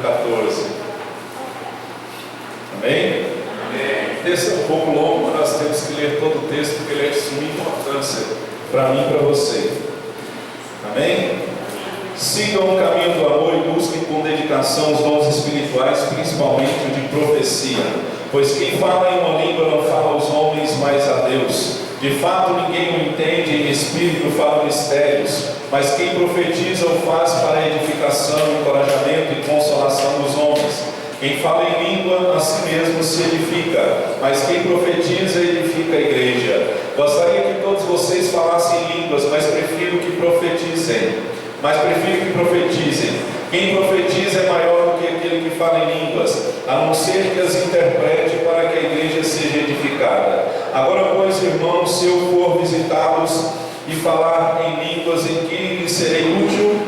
14. Amém? O texto é um pouco longo, mas nós temos que ler todo o texto, porque ele é de suma importância para mim e para você. Amém? Sigam o caminho do amor e busquem com dedicação os dons espirituais, principalmente o de profecia. Pois quem fala em uma língua não fala aos homens, mas a Deus. De fato, ninguém o entende, em espírito fala mistérios. Mas quem profetiza o faz para edificação, encorajamento e consolação dos homens. Quem fala em língua, a si mesmo se edifica, mas quem profetiza, edifica a igreja. Gostaria que todos vocês falassem em línguas, mas prefiro que profetizem. Quem profetiza é maior do que aquele que fala em línguas, a não ser que as interprete para que a igreja seja edificada. Agora, pois, irmãos, se eu for visitá-los e falar em línguas, em que lhes serei útil,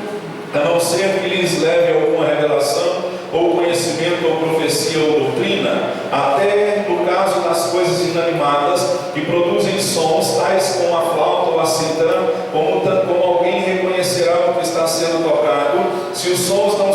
a não ser que lhes leve alguma revelação, ou conhecimento, ou profecia, ou doutrina, até no caso das coisas inanimadas, que produzem sons, tais como a flauta ou a cítara, como alguém reconhecerá o que está sendo tocado, se os sons não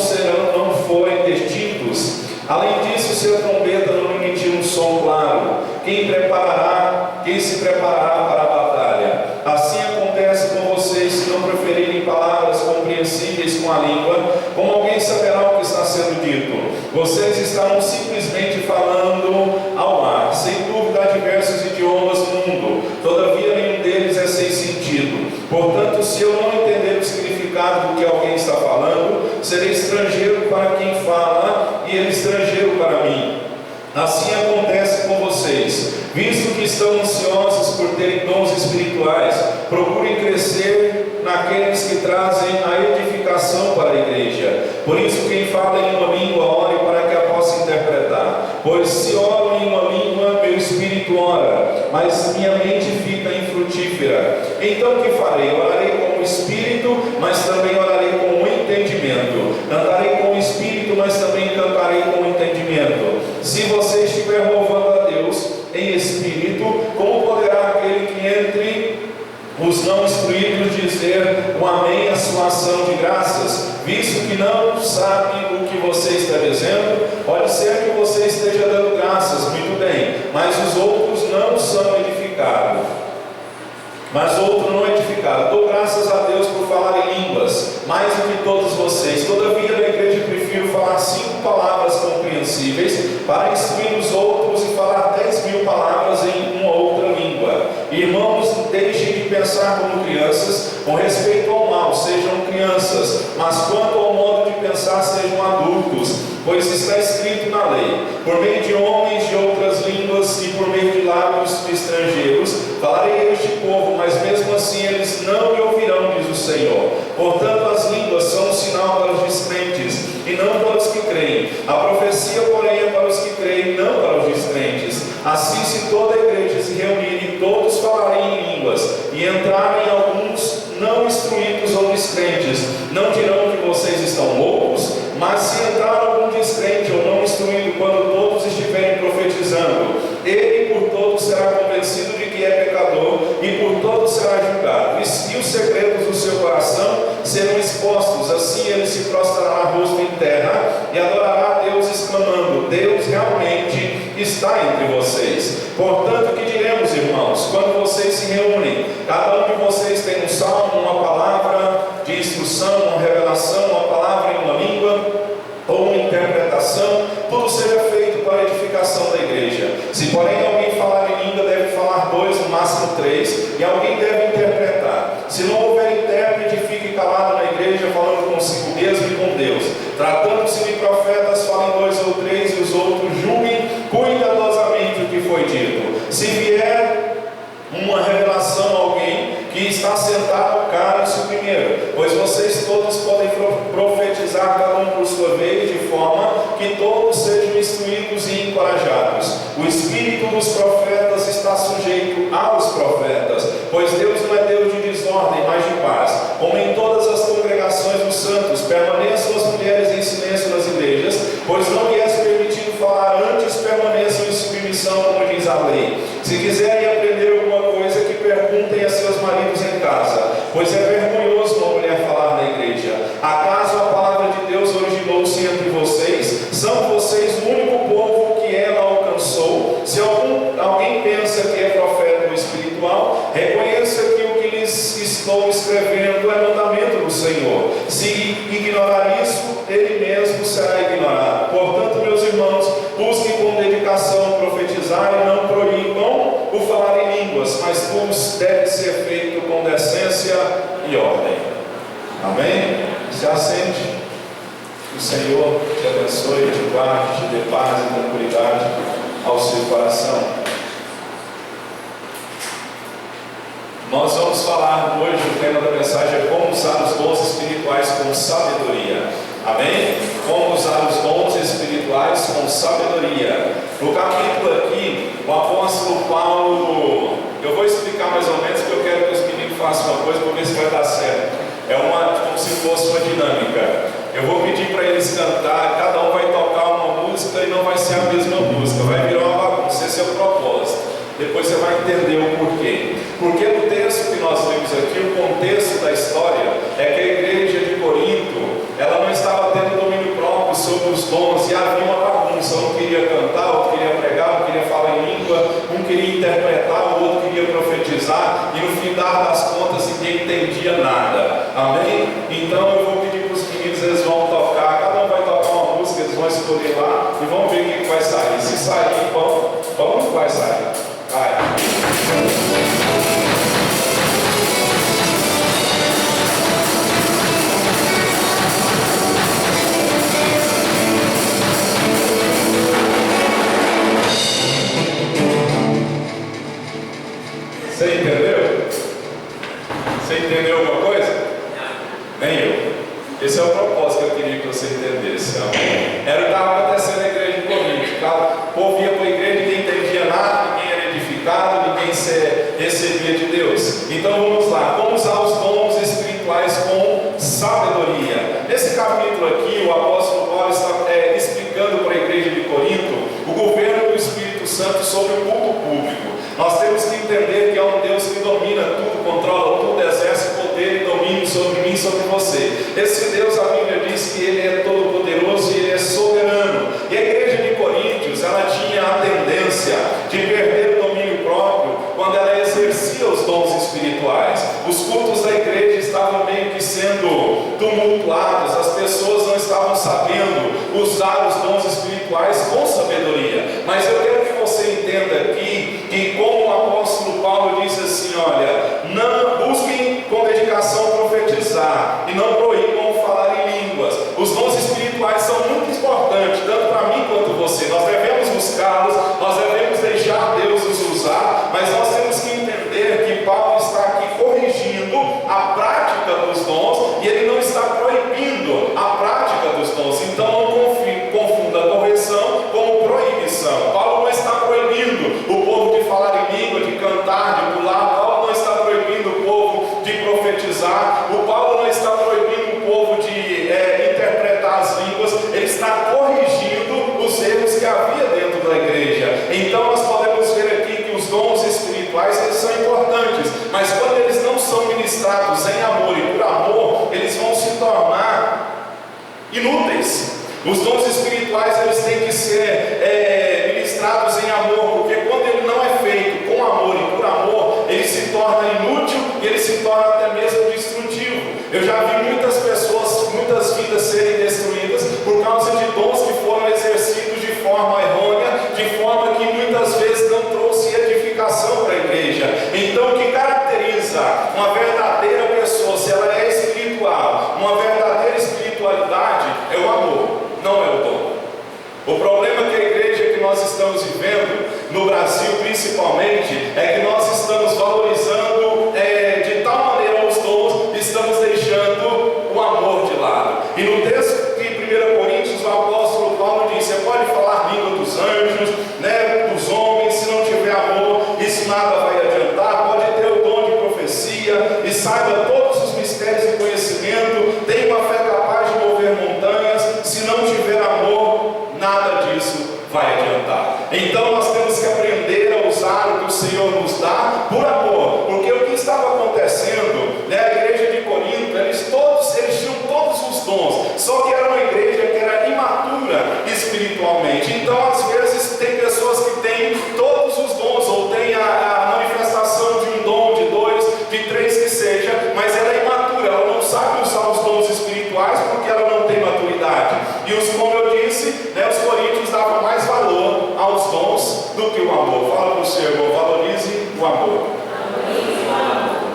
forem distintos. Além disso, se a trombeta não emitir um som claro, quem se preparará para a batalha? Assim acontece com vocês, se não preferirem palavras compreensíveis com a língua, como alguém saberá o que está sendo dito? Vocês estavam simplesmente falando ao ar. Sem dúvida há diversos idiomas no mundo, todavia nenhum deles é sem sentido. Portanto, se eu não entender o significado do que alguém está falando, serei estrangeiro para quem fala e ele estrangeiro para mim. Assim acontece com vocês. Visto que estão ansiosos por terem dons espirituais, procurem crescer naqueles que trazem a edificação para a igreja. Por isso, quem fala em uma língua, ore para que a possa interpretar. Pois se oro em uma língua, meu espírito ora, mas minha mente fica infrutífera. Então o que farei? Orarei com o espírito, mas também orarei com o entendimento. Cantarei com o espírito, mas também cantarei com o entendimento. Se você estiver louvando a Deus em espírito, como poderá aquele que entre os não instruídos dizer um amém à sua ação de graças, visto que não sabe o que você está dizendo? Pode ser que você esteja dando graças, muito bem, mas os outros não são edificados. Dou graças a Deus por falar em línguas, mais do que todos vocês. Todavia, na igreja prefiro falar 5 palavras compreensíveis para instruir os outros e falar 10.000 palavras em uma outra língua. Irmãos, deixem de pensar como crianças, com respeito ao mal, sejam crianças, mas quanto ao modo de pensar, sejam adultos, pois está escrito na lei: por meio de homens de outras línguas e por meio de lábios de estrangeiros, falarei a este povo, mas mesmo assim eles não me ouvirão, diz o Senhor. Portanto, as línguas são um sinal para os descrentes e não para os que creem. A profecia, porém, é para os que creem, não para os descrentes. Assim, se toda a igreja se reunir e todos falarem em línguas, e entrarem alguns não instruídos ou descrentes, não dirão que vocês estão loucos? Mas se entrar algum descrente ou não instruído, quando todos estiverem profetizando, ele por todos será convencido de que é pecador, e por todos será julgado. E os segredos do seu coração serão expostos. Assim ele se prostrará rosto em terra e adorará a Deus, exclamando: Deus realmente está entre vocês. Portanto, que diremos, irmãos, quando vocês se reúnem? Cada um de vocês tem um salmo, uma palavra de instrução, uma revelação, uma palavra em uma língua ou uma interpretação. Tudo seja feito para a edificação da igreja. Se porém alguém falar em língua, deve falar 2, no máximo 3, e alguém deve interpretar. Se não houver intérprete, fique calado na igreja, falando consigo mesmo e com Deus. Tratando-se de profetas, falem 2 ou 3, e os outros julguem cuidadosamente o que foi dito. Se vier uma revelação a alguém que está sentado, cale-se o primeiro, pois vocês todos podem profetizar, cada um por sua vez, de forma que todos sejam instruídos e encorajados. O espírito dos profetas está sujeito aos profetas, pois Deus não é Deus de desordem, mas de paz. Como em todas as congregações dos santos, permaneçam as mulheres em silêncio nas igrejas, pois não lhes é permitido falar, antes permaneçam em submissão, como diz a lei. Se quiserem aprender alguma coisa, que perguntem a seus maridos em casa, pois é vergonhoso uma mulher falar na igreja. Acaso a palavra de Deus originou-se entre vocês? do Senhor. Se ignorar isso, ele mesmo será ignorado. Portanto, meus irmãos, busquem com dedicação profetizar e não proíbam o falar em línguas, mas tudo deve ser feito com decência e ordem. Amém? Se assente. Que o Senhor te abençoe, te guarde, te dê paz e tranquilidade ao seu coração. Nós vamos falar hoje, o tema da mensagem é como usar os dons espirituais com sabedoria. Amém? Como usar os dons espirituais com sabedoria. No capítulo aqui, o apóstolo Paulo, eu vou explicar mais ou menos, porque eu quero que os meninos façam uma coisa para ver se vai dar certo. É como se fosse uma dinâmica. Eu vou pedir para eles cantar, cada um vai tocar uma música e não vai ser a mesma música, vai virar uma bagunça, esse é o propósito. Depois você vai entender o porquê. Porque no texto que nós lemos aqui, o contexto da história é que a igreja de Corinto, ela não estava tendo domínio próprio sobre os dons, e havia uma bagunça. Um queria cantar, outro queria pregar, um queria falar em língua, um queria interpretar, o outro queria profetizar, e no final das contas ninguém entendia nada. Amém? Então eu vou pedir para os meninos, eles vão tocar, cada um vai tocar uma música, eles vão escolher lá e vão ver o que vai sair. Se sair, bom, não vai sair. Vai. Você entendeu? Você entendeu alguma coisa? Nem eu. Esse é o propósito que eu queria que você entendesse. Era o que estava acontecendo na igreja de Corinto. O povo ia para a igreja, ninguém entendia nada, ninguém era edificado, ninguém recebia de Deus. Então vamos lá, como usar os dons espirituais com sabedoria. Nesse capítulo aqui, o apóstolo Paulo está explicando para a igreja de Corinto o governo do Espírito Santo sobre o culto público. Nós temos que entender que é um Deus que domina tudo, controla tudo, exerce poder e domínio sobre mim e sobre você. Esse Deus, a Bíblia diz que Ele é todo poderoso e Ele é soberano. E a igreja de Coríntios, ela tinha a tendência de perder o domínio próprio quando ela exercia os dons espirituais. Os cultos da igreja estavam meio que sendo tumultuados, as pessoas não estavam sabendo usar os dons espirituais com sabedoria. Mas eu quero que você entenda aqui que, como o apóstolo Paulo diz assim, olha, não busquem com dedicação profetizar e não proíbam falar em línguas. Os dons espirituais são muito importantes, tanto para mim quanto você. Nós devemos buscá-los, nós devemos deixar Deus os usar, mas nós temos que entender que Paulo está aqui corrigindo a prática dos dons e ele não está proibindo a prática dos dons. Então não confunda a correção com proibição. Paulo não está proibindo o povo de falar em língua, de cantar, de pular. Paulo não está proibindo o povo de profetizar. O Paulo não está proibindo o povo de interpretar as línguas. Ele está corrigindo os erros que havia dentro da igreja. Então nós podemos ver aqui que os dons espirituais, eles são importantes, mas quando eles não são ministrados em amor e por amor, eles vão se tornar inúteis. Os dons espirituais, eles têm que ser ministrados em amor, porque quando ele não é feito com amor e por amor, ele se torna inútil e ele se torna até mesmo destrutivo. Eu já vi muitas pessoas, muitas vidas serem destruídas por causa de dons que foram exercidos de forma errônea, de forma que muitas vezes não trouxe edificação para a igreja. Então, o que caracteriza uma verdadeira pessoa, se ela é espiritual, uma verdadeira espiritualidade, é o amor, não é o dom. O problema que a igreja que nós estamos vivendo, no Brasil principalmente, é que nós estamos valorizando de tal maneira os dons, estamos deixando o amor de lado. E no texto de 1 Coríntios, o apóstolo Paulo diz: você pode falar língua dos anjos, dos homens, se não tiver amor, isso nada vai adiantar. Pode ter o dom de profecia e saiba todos os mistérios e conhecimento, tem uma fé capaz de mover montanhas, se não tiver amor, nada disso vai adiantar. Então nós temos que aprender a usar o que o Senhor nos dá por amor, porque o que estava acontecendo, a igreja de Corinto, eles tinham todos os dons, só que era uma igreja que era imatura espiritualmente. Então às vezes tem pessoas que têm todos os dons, ou tem a manifestação de um dom, de dois, de três que seja, mas ela é imatura, ela não sabe usar E como eu disse, os coríntios davam mais valor aos dons do que o amor. Fala para o seu irmão, valorize o amor.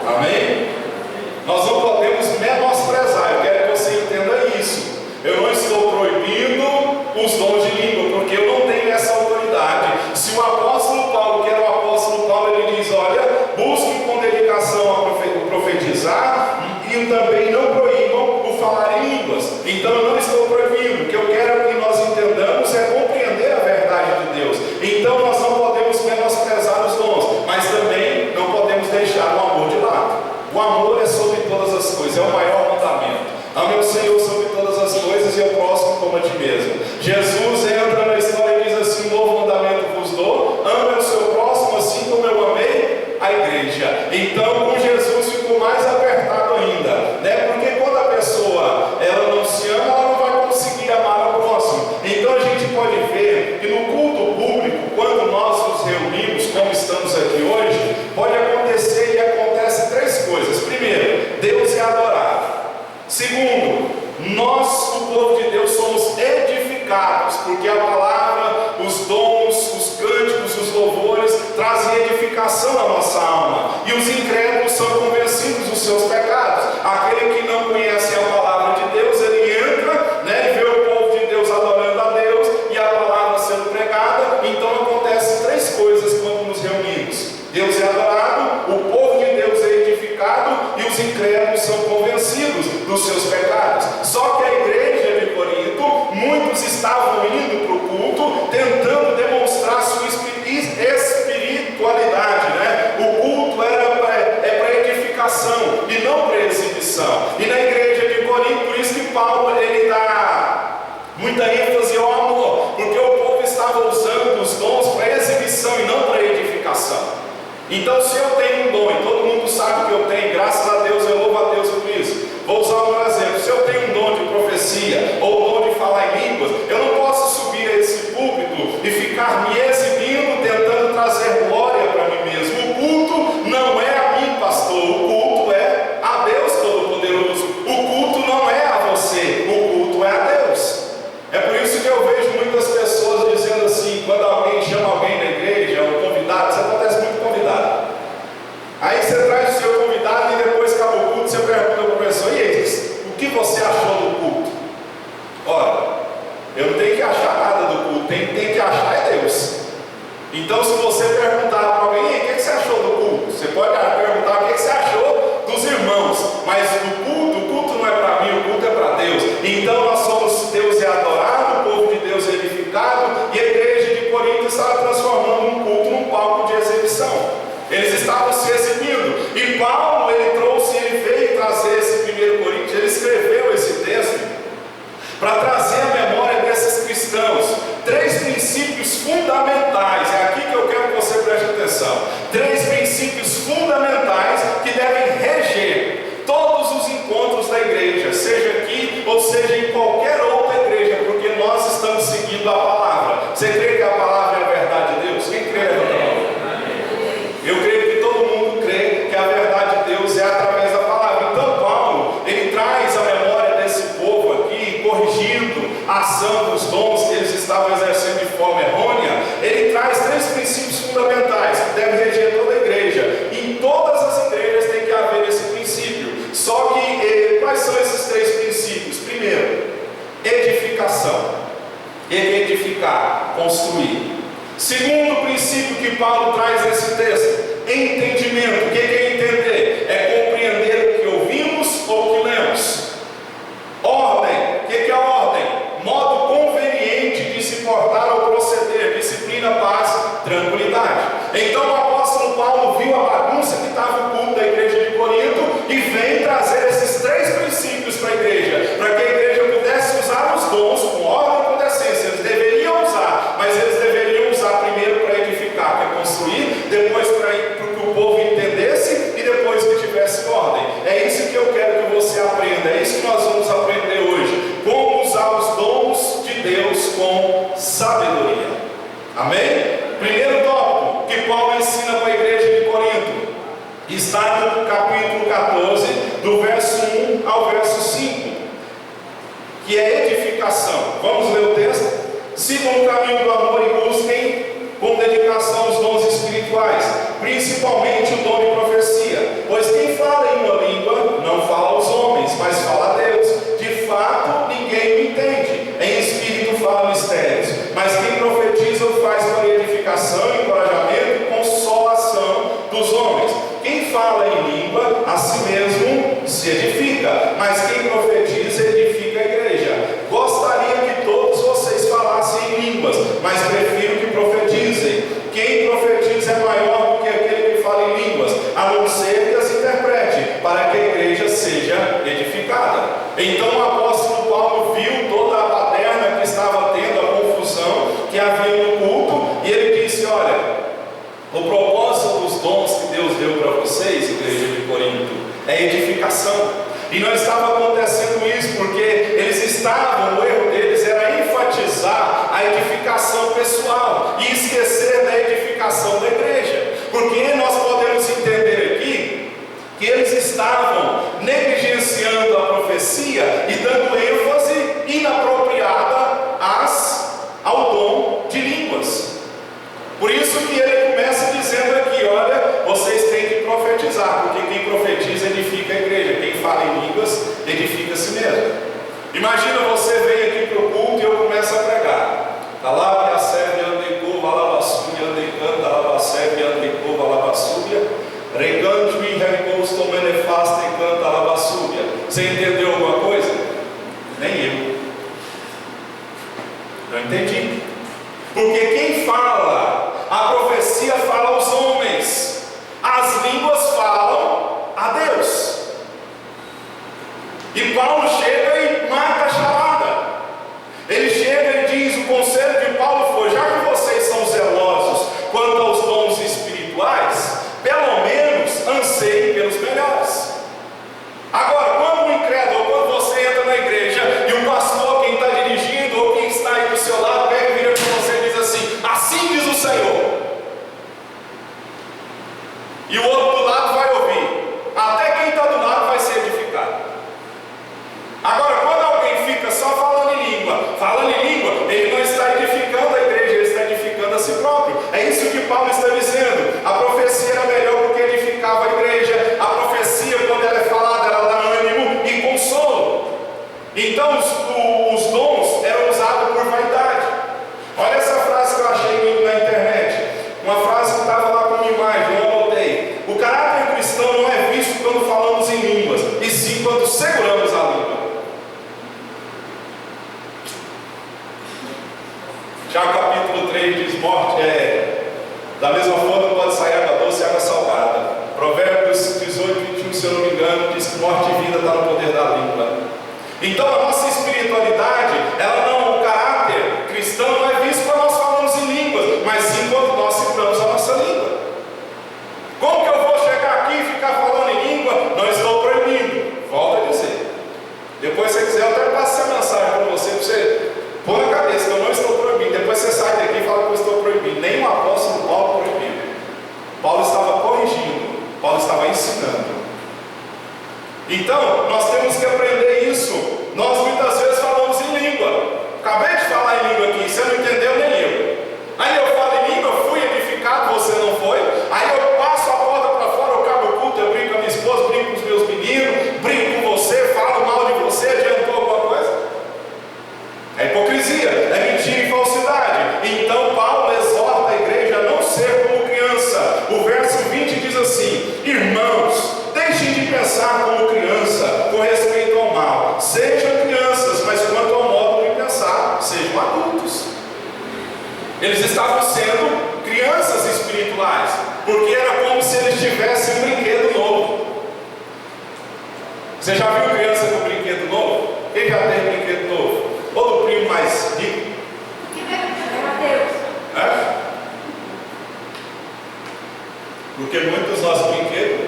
Amém? Nós não podemos menosprezar, eu quero que você entenda isso. Eu não estou proibindo os dons de língua, porque eu não tenho essa autoridade. Se o apóstolo Paulo, que era o apóstolo Paulo, ele diz, olha, busquem com dedicação a profetizar e também não proíbam o falar em línguas. Então eu não estou proibindo, o que eu quero que nós entendamos é compreender a verdade de Deus. Então nós não podemos menosprezar os dons, mas também não podemos deixar o amor de lado. O amor é sobre todas as coisas, é o maior mandamento. Ame o Senhor sobre todas as coisas e o próximo como a ti mesmo. Jesus entra na história e diz assim, um novo mandamento vos dou, ame o seu próximo assim como eu amei a igreja. Então com Jesus ficou mais apertado ainda, porque quando a pessoa ela não se ama, ela não vai conseguir amar o próximo. Então a gente pode ver que no culto público, quando nós nos reunimos, como estamos aqui hoje, pode acontecer e acontece três coisas. Primeiro, Deus é adorado. Segundo, nós, o povo de Deus, somos edificados, porque a palavra, os dons, os cânticos, os louvores trazem edificação à nossa alma, e os incrédulos são convencidos dos seus pecados. Aquele que não conhece a palavra de Deus, ele entra, e vê o povo de Deus adorando a Deus e a palavra sendo pregada. Então acontecem três coisas quando nos reunimos: Deus é adorado, o povo de Deus é edificado e os incrédulos são convencidos dos seus pecados. Só que a igreja de Corinto, muitos estavam indo para o culto tentando demonstrar sua espiritualidade, O culto era para edificação e não para exibição. E na igreja de Corinto, por isso que Paulo ele dá muita ênfase ao amor, porque o povo estava usando os dons para exibição e não para edificação. Então, se eu tenho um dom, e todo mundo sabe que eu tenho, graças a Deus, eu louvo a Deus por isso. Vou usar um exemplo: se eu tenho um dom de profecia ou um dom de falar em línguas, eu não posso subir a esse púlpito e ficar me exibindo, tentando trazer glória para mim mesmo. O culto não é a mim, pastor, o culto é a Deus Todo-Poderoso. O culto não é a você, o culto é a Deus. É por isso que eu vejo muitas pessoas dizendo assim, quando alguém chama alguém na igreja, um convidado, isso acontece muito com convidado. Aí você traz o seu convidado e depois que acaba o culto, você pergunta para o professor: e aí, o que você achou do culto? Ora, eu não tenho que achar nada do culto, tem que achar é Deus. Então, se você perguntar para alguém: e aí, o que você achou do culto? Você pode perguntar o que você achou dos irmãos, mas do culto, o culto não é para mim, o culto é para Deus. Então, nós somos, Deus é adorado, o povo de Deus é edificado, e a igreja de Corinto estava transformando um culto num palco de exibição. Eles estavam se exibindo, e Paulo, ele veio trazer esse 1 Coríntios, ele escreveu esse texto para trazer a memória desses cristãos três princípios fundamentais. É aqui que eu quero que você preste atenção. Três princípios fundamentais que devem reger todos os encontros da igreja, seja aqui ou seja em qualquer outra igreja, porque nós estamos seguindo a palavra. Você crê que a palavra é a verdade de Deus? Quem crê na palavra? Eu creio que todo mundo crê que a verdade de Deus é através da palavra. Então Paulo, ele traz a memória desse povo aqui, corrigindo a ação dos dons que eles estavam exercendo de forma errônea. Ele traz três princípios fundamentais que devem reger toda a igreja. Em todas as igrejas tem que haver esse princípio. Só que, quais são esses três princípios? Primeiro, edificação. Edificar, construir. Segundo princípio que Paulo traz nesse texto: entendimento. O que é entender? É compreender o que ouvimos ou o que lemos. Ordem. O que é ordem? Modo conveniente de se portar ou proceder. Disciplina, paz, tranquilidade. Então o apóstolo Paulo viu a bagunça que estava no culto da igreja de Corinto e vem trazer esses três princípios para a igreja, para que a igreja pudesse usar os dons com ordem e com decência. Eles deveriam usar, mas eles deveriam usar primeiro para edificar, para construir, depois para que o povo entendesse e depois que tivesse ordem. É isso que eu quero que você aprenda, é isso que nós vamos aprender hoje: como usar os dons de Deus com sabedoria. Amém? Primeiro tópico que Paulo ensina para a igreja de Corinto está no capítulo 14, do verso 1 ao verso 5, que é edificação. Vamos ler o texto? Sigam o caminho do amor e busquem com dedicação os dons espirituais, principalmente o dom de profecia. Pois quem fala em uma língua não fala aos homens, mas fala a Deus. De fato, ninguém o entende. Em espírito fala mistérios. Mas quem profetiza o faz para edificação, encorajamento e consolação dos homens. Quem fala em língua, a si mesmo se edifica. Mas quem profetiza, edifica a igreja. Gostaria que todos vocês falassem em línguas, mas prefiro que profetizem. Quem profetiza é maior do que aquele que fala em línguas, a não ser que as interprete, para que a igreja seja edificada. Então o apóstolo Paulo viu toda a baderna que estava tendo, a confusão que havia no culto, e ele disse: olha, o propósito dos dons que Deus deu para vocês, igreja de Corinto, é edificação. E não estava acontecendo isso porque eles estavam, o erro deles era enfatizar a edificação pessoal e esquecer da edificação da igreja. Porque nós podemos entender aqui que eles estavam negligenciando a profecia e dando ênfase inapropriada ao dom de línguas. Por isso que ele começa dizendo aqui: olha, vocês têm que profetizar, porque quem profetiza edifica a igreja, quem fala em línguas edifica a si mesmo. Imagina você vem aqui para o culto e eu começo a pregar. Lá minha serve andecova, alabassúria, andecanta, alabassebe, andecova, alabassúria, regando e recosto, menefasta e canta, alabassúria. Você entendeu alguma coisa? Nem eu. Não entendi. Porque quem fala, a profecia fala aos homens, as línguas falam a Deus. E Paulo chega e mata a charada. Ele chega e diz: o conselho de Paulo foi: já que vocês são zelosos quanto aos dons espirituais, pelo menos anseiem pelos melhores. Agora, quando um incrédulo, quando você entra na igreja e o pastor, quem está dirigindo ou quem está aí do seu lado, pega e vira para você e diz assim: assim diz o Senhor, e o outro do lado vai ouvir, até quem está do lado vai ser edificado. Agora, quando alguém fica só falando em língua, ele não está edificando a igreja, ele está edificando a si próprio. É isso que Paulo está dizendo. A profecia era melhor porque edificava a igreja. A profecia, quando ela é falada, ela dá ânimo e consolo. Então os dons eram usados por vaidade. Olha essa frase que eu achei na internet, uma frase que estava lá com uma imagem, eu anotei: o caráter cristão não é visto quando falamos em línguas, e sim quando seguramos a língua. Já o capítulo 3 diz: morte da mesma forma pode sair água doce e água salgada. Provérbios 18, 21, se eu não me engano, diz que morte e vida está no poder da língua. Então a nossa espiritualidade, o caráter cristão não é visto quando nós falamos em línguas, mas sim quando nós seguramos a nossa língua. Como que eu vou chegar aqui e ficar falando em língua? Não estou proibindo. Volto a dizer. Depois, se você quiser, eu até passo essa mensagem para você pôr na cabeça que eu não estou proibindo. Depois você sai daqui e fala que eu estou proibindo. Nem o apóstolo Paulo proibiu. Paulo estava corrigindo, Paulo estava ensinando. Então, nós temos que aprender isso. Nós muitas vezes falamos em língua. Acabei de falar em língua aqui, você não entendeu nem eu. Aí eu falo em língua, fui edificado, você não foi. Aí eu passo a porta para fora, eu acabo o culto, eu brinco com a minha esposa, brinco com os meus meninos, brinco com você, falo mal de você, adiantou alguma coisa? É hipocrisia, é mentira e falsidade. Então Paulo exorta a igreja a não ser como criança. O verso 20 diz assim: irmãos, deixem de pensar como criança com respeito ao mal. Sejam crianças, mas quanto ao modo de pensar, sejam adultos. Eles estavam sendo crianças espirituais, porque era como se eles tivessem um brinquedo novo. Você já viu criança com brinquedo novo? Quem já tem brinquedo novo? Ou do primo mais rico? É? Porque muitos dos nossos brinquedos,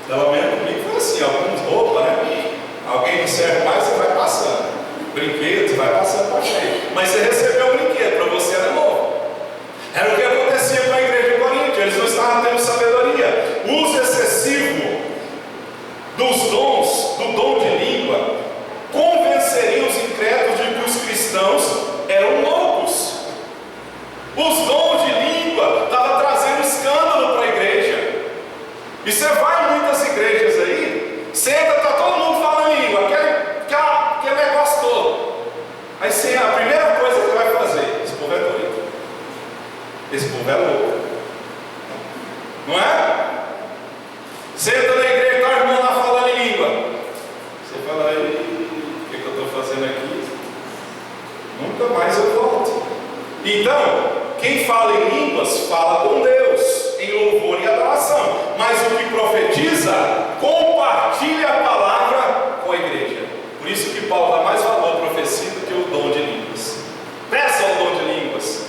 pelo menos comigo foi assim, alguns roupas, né? Alguém não serve mais, você vai passando. Brinquedo, você vai passando para frente. Mas você recebeu um brinquedo, para você era novo. Era o que acontecia com a igreja de Corinto, eles não estavam tendo sabedoria. O uso excessivo dos dons, do dom de língua, convenceria os incrédulos de que os cristãos Então, quem fala em línguas, fala com Deus, em louvor e adoração. Mas o que profetiza, compartilha a palavra com a igreja. Por isso que Paulo dá mais valor à profecia do que o dom de línguas. Peça o dom de línguas,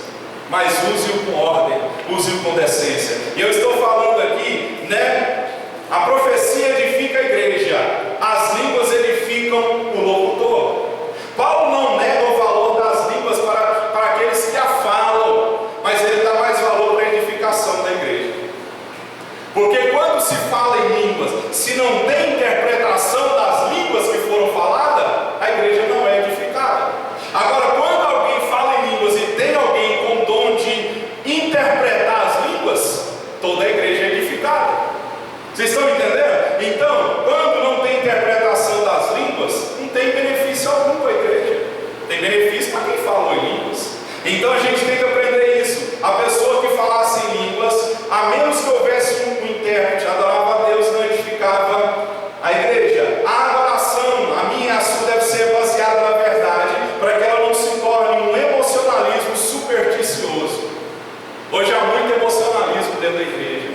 mas use-o com ordem, use-o com decência. E eu estou falando aqui, a profecia edifica a igreja, as línguas edificam o locutor. Paulo não nega o valor das línguas para aqueles que a falam, mas ele dá mais valor para a edificação da igreja. Porque quando se fala em línguas, se não tem interpretação das línguas que foram faladas, a igreja não é edificada. Agora, quando alguém fala em línguas e tem alguém com o dom de interpretar as línguas, toda a igreja é edificada. Vocês estão entendendo? Então, quando não tem interpretação das línguas, não tem benefício algum para a igreja. Tem benefício para quem fala em línguas. Então a gente tem que aprender isso. A pessoa que falasse em línguas, a menos que houvesse um intérprete, adorava a Deus, não edificava a igreja. A adoração, a minha e a sua, deve ser baseada na verdade, para que ela não se torne um emocionalismo supersticioso. Hoje há muito emocionalismo dentro da igreja,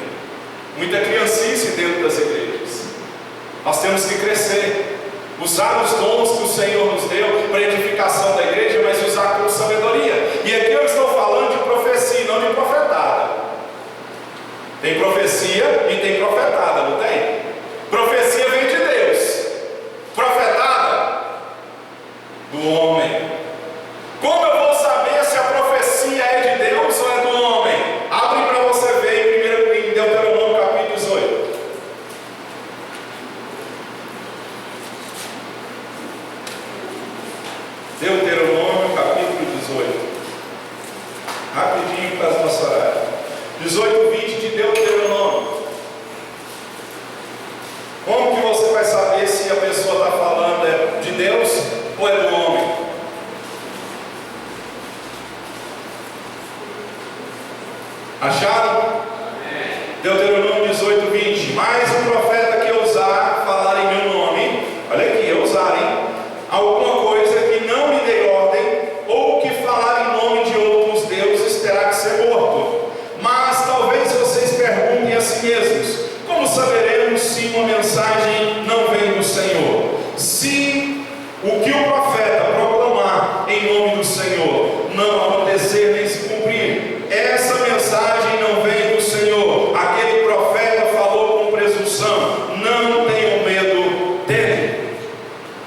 muita criancice dentro das igrejas. Nós temos que crescer, usar os dons que o Senhor nos deu para a edificação da igreja, mas usar com sabedoria. E aqui eu estou falando de profecia, não de profetada. Tem profecia e tem profetada, não tem? Profecia vem de Deus, profetada do homem. Como eu vou saber se a profecia é de Deus ou é do homem? Abre para você ver em Deuteronômio capítulo 18. Deuteronômio capítulo 18. Rapidinho para as nossas horários. 18:20 de Deuteronômio. Como que você vai saber se a pessoa está falando é de Deus ou é do homem? Acharam? Deuteronômio 18:20. Mas o profeta que ousar falar em meu nome, olha aqui, ousar, hein? Alguma coisa que não me dê ordem, ou que falar em nome de outros deuses, terá que ser morto. Mas talvez vocês perguntem a si mesmos: como saberemos se uma mensagem não vem do Senhor? Se o que o profeta proclamar em nome do Senhor não acontecer nem se cumprir, essa mensagem não vem do Senhor. Aquele profeta falou com presunção. Não tenham medo dele.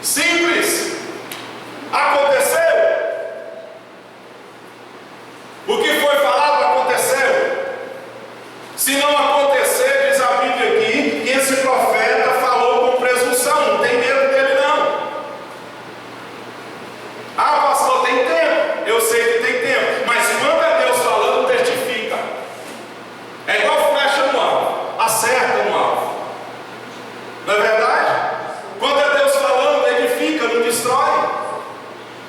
Simples. Aconteceu. O que foi falado aconteceu. Se não acontecer, diz a Bíblia aqui, que esse profeta falou com presunção. Não tem medo dele não. Ah, pastor, tem tempo. Eu sei que tem tempo. Mas quando é Deus falando, testifica. É igual flecha no alvo. Acerta no alvo. Não é verdade? Quando é Deus falando, edifica, não destrói.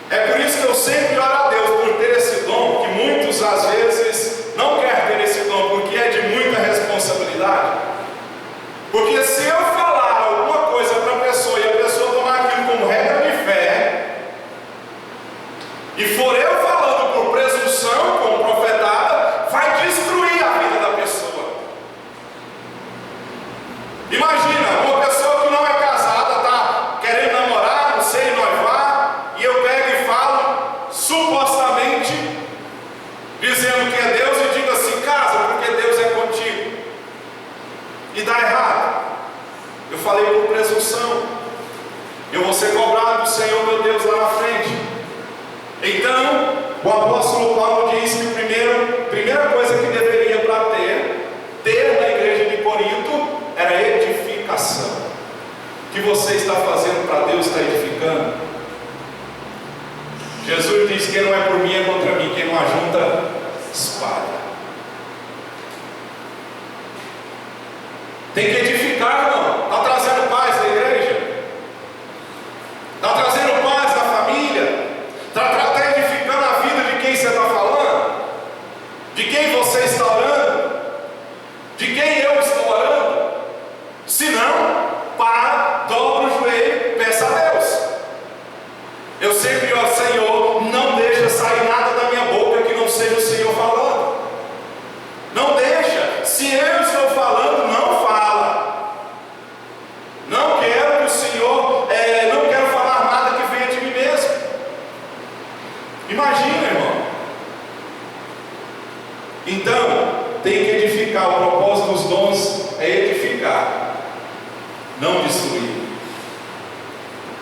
É por isso que eu sempre oro a Deus por ter esse dom, que muitos às vezes não querem ter esse dom, porque é de muita responsabilidade. Porque se eu falar alguma coisa para a pessoa e a pessoa tomar aquilo como regra de fé, e for eu falando por presunção, como profetada, vai destruir a vida da pessoa. Imagina, uma pessoa que não é casada, está querendo namorar, não sei, noivar, e eu pego e falo, supostamente, dizendo que é Deus, e digo assim: casa, porque Deus é contigo. E dá errado. Eu falei por presunção. Eu vou ser cobrado do Senhor meu Deus lá na frente. Então, o apóstolo Paulo diz que a primeira coisa que deveria para ter na igreja de Corinto era edificação. O que você está fazendo para Deus está edificando? Jesus diz: quem não é por mim é contra mim, quem não ajunta, espalha. Tem que edificar, irmão. Está trazendo paz na igreja? Está trazendo paz na família? Está edificando a vida de quem você está falando? De quem você está orando? De quem eu estou orando? Se não, para, dobra o joelho, peça a Deus. Eu sempre oro: Senhor, não deixa sair nada da minha boca que não seja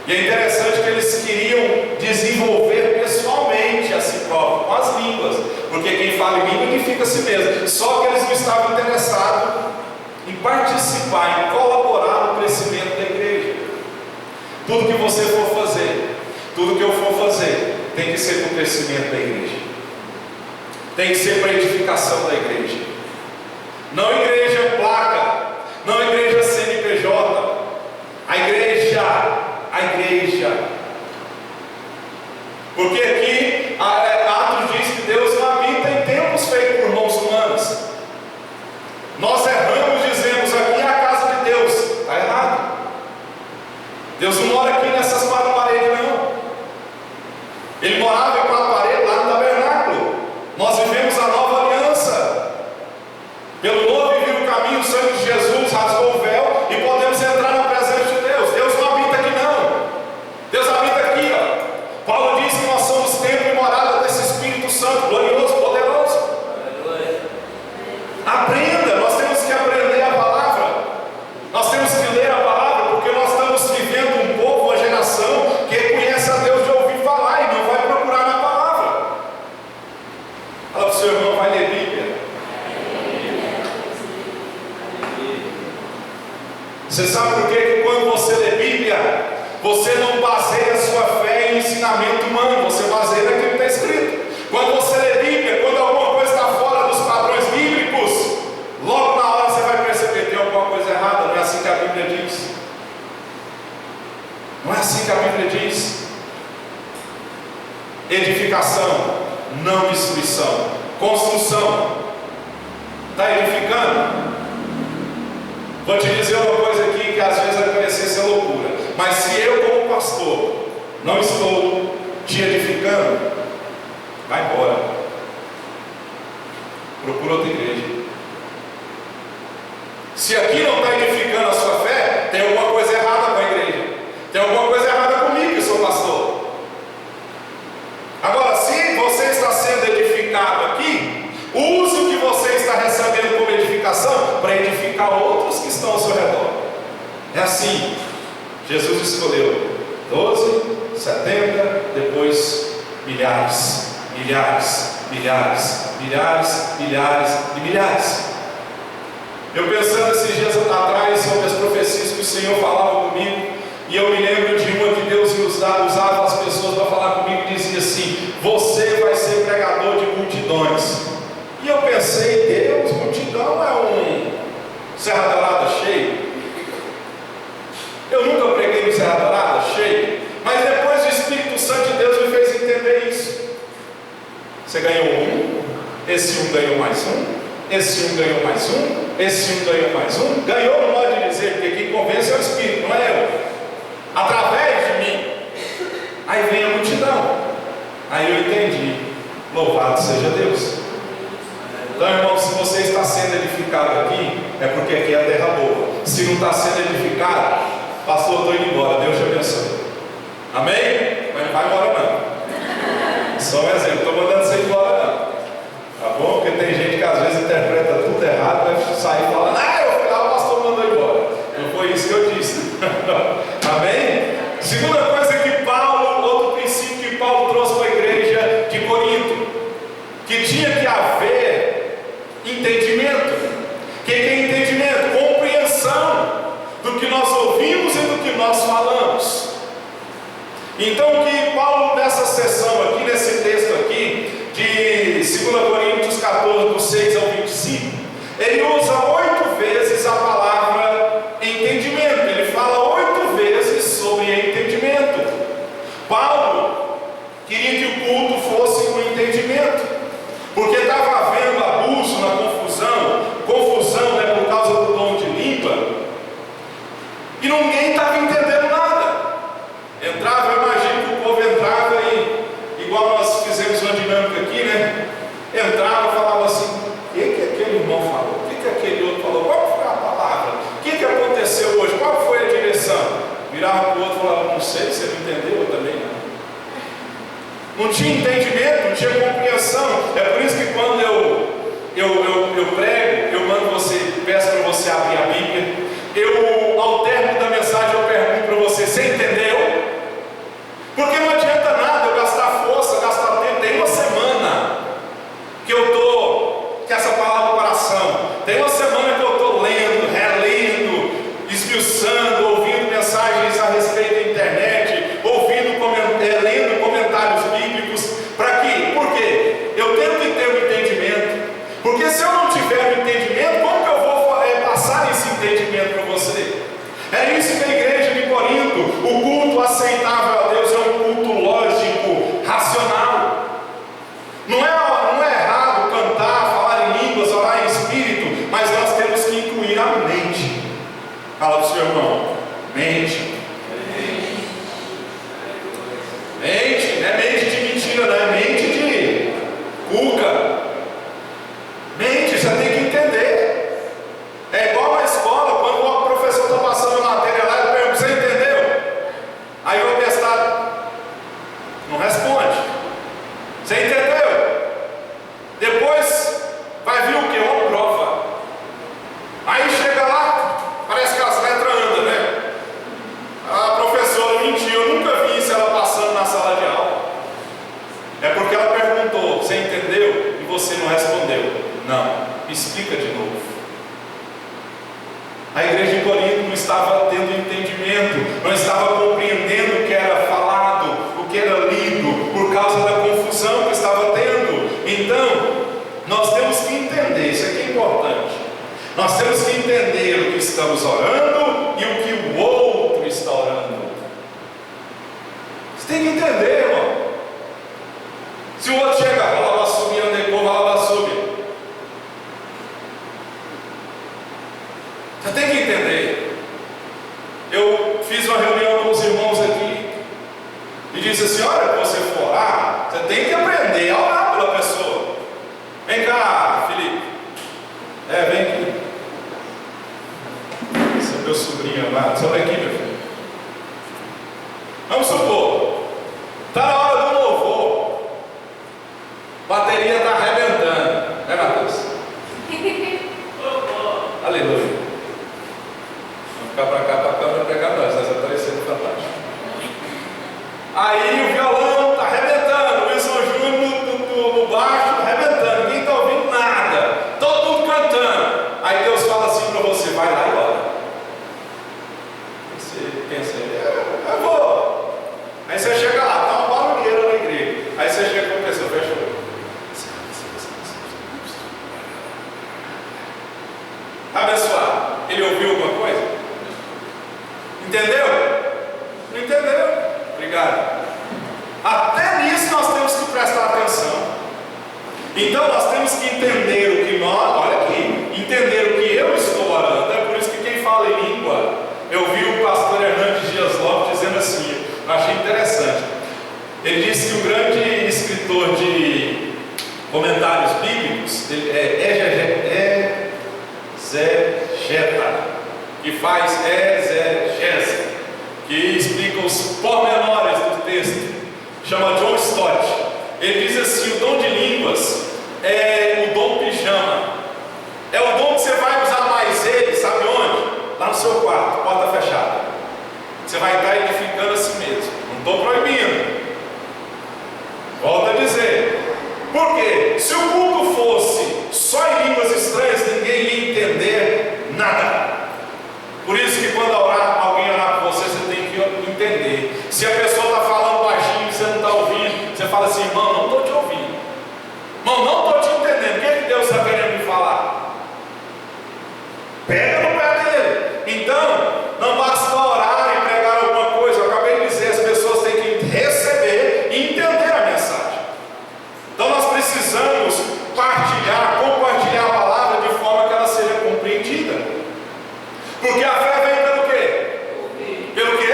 E é interessante que eles queriam desenvolver pessoalmente a si próprio, com as línguas, porque quem fala em língua edifica a si mesmo. Só que eles não estavam interessados em participar, em colaborar no crescimento da igreja. Tudo que você for fazer, tudo que eu for fazer, tem que ser para o crescimento da igreja, tem que ser para a edificação da igreja. Não igreja placa, não igreja CNPJ, a igreja. Porque aqui Atos diz que Deus não habita em templos feitos por mãos humanas. Nós erramos, dizemos aqui é a casa de Deus. Está errado. Deus não mora aqui nessas quatro paredes, não. Ele morava em quatro paredes lá no tabernáculo. Nós vivemos a nova aliança. Pelo novo e vivo caminho, o sangue de Jesus rasgou o véu e podemos entrar na presença de Deus. Deus não habita aqui, não. Deus habita aqui, ó. Paulo diz que nós somos templo e morada desse Espírito Santo, glorioso, poderoso. Aprenda, nós temos que aprender a palavra. Nós temos que ler a palavra, porque nós estamos vivendo um povo, uma geração que conhece a Deus de ouvir falar e não vai procurar na palavra. Fala para o seu irmão, vai ler Bíblia. Você sabe por quê? Que quando você lê Bíblia, você não baseia a sua fé em ensinamento humano, você baseia naquilo que está escrito. Quando você lê Bíblia, quando alguma coisa está fora dos padrões bíblicos, logo na hora você vai perceber que tem alguma coisa errada. Não é assim que a Bíblia diz. Não é assim que a Bíblia diz. Edificação, não destruição. Construção. Está edificando? Vou te dizer uma coisa aqui que às vezes vai parecer ser loucura, mas se eu como pastor não estou te edificando, vai embora, procura outra igreja. Se aqui não está edificando a sua fé, tem alguma coisa errada com a igreja, tem alguma coisa errada comigo que sou pastor. Agora, se você está sendo edificado aqui, use o que você está recebendo como edificação para edificar outros que estão ao seu redor. É assim. Jesus escolheu 12, 70, depois milhares, milhares, milhares, milhares, milhares e milhares. Eu pensando esses dias atrás sobre as profecias que o Senhor falava comigo, e eu me lembro de uma que Deus usava as pessoas para falar comigo e dizia assim: você vai ser pregador de multidões. E eu pensei, Deus, multidão é um Serra Dourada cheio. Eu nunca preguei no Serra Dourada cheio, mas depois o Espírito Santo de Deus me fez entender isso. Você ganhou um, esse um ganhou mais um, esse um ganhou mais um, esse um ganhou mais um. Ganhou no modo de dizer, porque quem convence é o Espírito, não é eu. Através de mim. Aí vem a multidão. Aí eu entendi. Louvado seja Deus. Então, irmão, se você está sendo edificado aqui, é porque aqui é a terra boa. Se não está sendo edificado, pastor, estou indo embora, Deus te abençoe. Amém? Mas não vai embora não. Só um exemplo, estou mandando você ir embora não. Tá bom? Porque tem gente que às vezes interpreta tudo errado, vai sair falando: eu fui lá, o pastor mandou embora. Não foi isso que eu disse. Amém? Segunda coisa que Paulo, outro princípio que Paulo trouxe para a igreja de Corinto, que tinha que haver entendimento. O que é entendimento? Compreensão do que nós ouvimos e do que nós falamos. Então, o que Paulo, nessa sessão aqui, nesse texto aqui, de 2 Coríntios 14, do 6 ao 25, ele usa 8 vezes a palavra entendimento. Ele fala 8 vezes sobre entendimento. Paulo queria que o culto fosse com entendimento, porque estava havendo abuso na confusão por causa do dom de língua, e ninguém estava entendendo nada. Entrava, eu imagino que o povo entrava e, igual nós fizemos uma dinâmica aqui, né? Entrava e falava assim: o que aquele irmão falou? O que aquele outro falou? Qual foi a palavra? O que aconteceu hoje? Qual foi a direção? Virava para o outro e falava: não sei, você não entendeu, eu também não. Não tinha entendimento, não tinha compreensão. É por isso que quando eu prego, eu mando você, peço para você abrir a Bíblia. Ao término da mensagem, eu pergunto para você: você entendeu? Porque não adianta nada eu gastar força, gastar tempo. Tem uma semana que eu estou com essa palavra no coração. Tem uma semana que eu estou lendo, relendo, esmiuçando, ouvindo mensagens a respeito da internet, lendo comentários bíblicos. Para quê? Por quê? Eu tenho que ter um entendimento. Porque se eu não tiver um entendimento, como que eu vou passar esse entendimento para você? É isso que a igreja de Corinto, o culto aceitável a Deus é um culto lógico, racional. Não é errado cantar, falar em línguas, orar em espírito, mas nós temos que incluir a mente. Fala para o seu irmão, mente. Mente, não é mente de mentira, não é mente de cuca. Mente, você tem que entender. É igual na escola, quando o professor está passando a matéria lá, ele pergunta: você entendeu? Aí o atestado não responde. Você entendeu? Depois vai vir o quê? Uma prova. Aí chega lá, parece que as letras andam, né? A professora mentiu, eu nunca vi isso ela passando na sala de aula. É porque ela perguntou: você entendeu? E você não respondeu. Não, explica de novo. A igreja de Corinto não estava tendo entendimento, não estava compreendendo o que era falado, o que era lido, por causa da confusão que estava tendo. Então, nós temos que entender, isso aqui é importante. Nós temos que entender o que estamos orando e o que o outro está orando. Você tem que entender, irmão. Se o outro chega, vai lá subir, andei, vai lá subir. Você tem que entender. Eu fiz uma reunião com os irmãos aqui e disse assim: olha, quando você for orar, você tem que aprender a orar pela pessoa. Vem cá, Felipe. Vem aqui. Esse é meu sobrinho amado. Sobe aqui, meu filho. Vamos supor, está na hora do louvor, a bateria está arrebentando, né, Matheus? Aleluia. Vamos ficar para cá para a câmera pegar nós aparecendo fantástico. Aí o violão está arrebentando, o Wilson Júnior no baixo arrebentando, ninguém está ouvindo nada, todo mundo cantando. Aí Deus fala assim para você: vai lá e ora. Você pensa: eu vou. Aí você chega lá, está uma barulheira na igreja. Aí você chega com a pessoa, fecha o olho. Abençoado. Ele ouviu alguma coisa? Entendeu? Não entendeu? Obrigado. Até nisso nós temos que prestar atenção. Então nós temos que entender o que nós, olha aqui, entender o que eu estou orando. É por isso que quem fala em língua, eu vi o pastor Hernandes Dias Lopes dizendo assim, eu achei interessante. Ele disse que o grande escritor de comentários bíblicos exegeta, que faz exegese, que explica os pormenores do texto, chama John Stott. Ele diz assim: o dom de línguas é o dom pijama, é o dom que você vai usar mais ele, sabe onde? Lá no seu quarto, porta fechada. Você vai estar edificando a si mesmo. Não estou proibindo. Volto a dizer. Por quê? Se o culto fosse só em línguas estranhas, ninguém ia entender nada. Por isso que quando alguém orar por você, você tem que entender. Se a pessoa está falando baixinho e você não está ouvindo, você fala assim: irmão, não estou te ouvindo. Irmão, não estou te entendendo. O que é que Deus está querendo me falar? Pega no pé dele. Então, não basta orar e pregar alguma coisa. Eu acabei de dizer, as pessoas têm que receber e entender a mensagem. Então nós precisamos compartilhar a palavra de forma que ela seja compreendida. Porque a fé vem pelo quê? Ouvir. Pelo quê?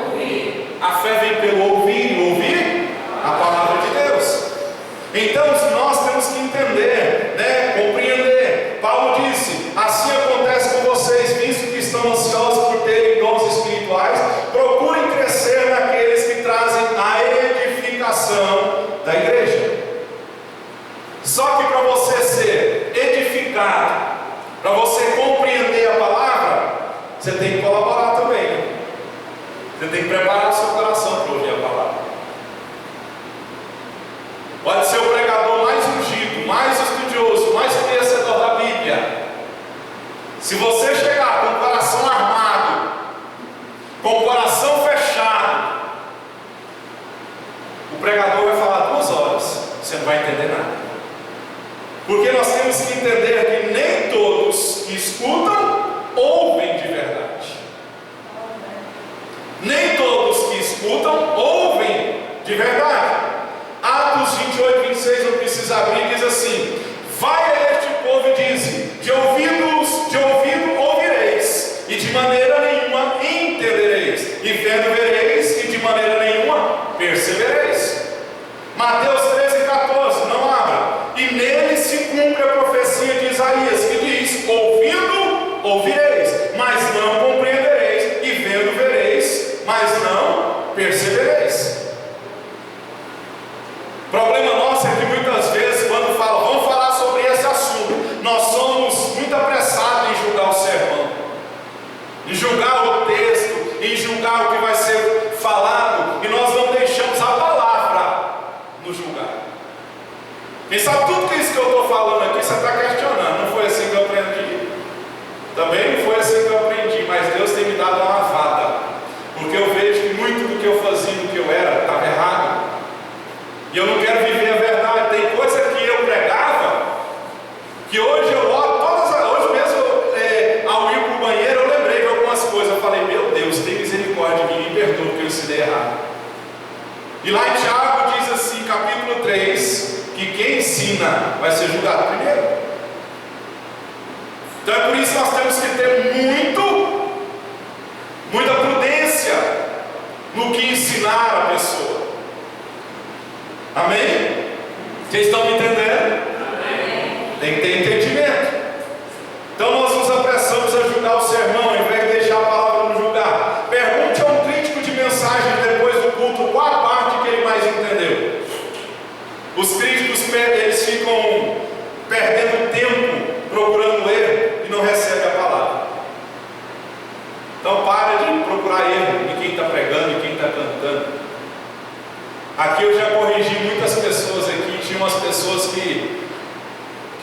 Ouvir. A fé vem pelo ouvir a palavra de Deus. Então nós temos que entender, compreender. Paulo disse: assim acontece com vocês, visto que estão ansiosos por terem dons espirituais, procurem crescer naqueles que trazem a edificação da igreja. Só que para você ser edificado, para você compreender a palavra, você tem que colaborar também. Você tem que preparar o seu coração para ouvir a palavra. O pregador vai falar 2 horas, você não vai entender nada. Porque nós temos que entender que nem todos que escutam ouvem de verdade. Nem todos que escutam ouvem de verdade. Atos 28, 26, não precisa abrir, diz assim: vai a este povo e diz: de ouvido ouvireis, e de maneira nenhuma entendereis, e vendo vereis, e de maneira nenhuma percebereis. Mateus 13, 14, não abra. E nele se cumpre a profecia de Isaías, que diz: ouvindo ouvireis, mas não compreendereis, e vendo vereis, mas não percebereis. O problema nosso é que muitas vezes, quando falam, vamos falar sobre esse assunto, nós somos muito apressados em julgar o sermão, em julgar o texto, em julgar o que vai ser falado, e nós não deixamos a palavra nos julgar. Quem sabe tudo isso que eu estou falando aqui, você está questionando, não foi assim que eu aprendi? Também não foi assim que eu aprendi, mas Deus tem me dado uma lavada, porque eu vejo que muito do que eu fazia, do que eu era, estava errado, e eu não quero viver a verdade. Tem coisa que eu pregava, que hoje eu olho, hoje mesmo, ao ir para o banheiro, eu lembrei de algumas coisas, eu falei: meu Deus, tem misericórdia de mim, me perdoa porque eu ensinei errado. E lá em Tiago diz assim, capítulo 3, que quem ensina vai ser julgado primeiro. Então é por isso que nós temos que ter muita prudência no que ensinar a pessoa. Amém? Vocês estão me entendendo? Amém. Tem que ter entendimento. Então nós nos apressamos a julgar o sermão, ao invés de deixar a palavra nos julgar. Pergunte a um crítico de mensagem depois do culto qual a parte que ele mais entendeu. Os críticos, eles ficam perdendo tempo procurando erro e não recebem a palavra. Então para de procurar erro em quem está pregando e quem está cantando. Aqui eu já corrigi muitas pessoas aqui, tinha umas pessoas que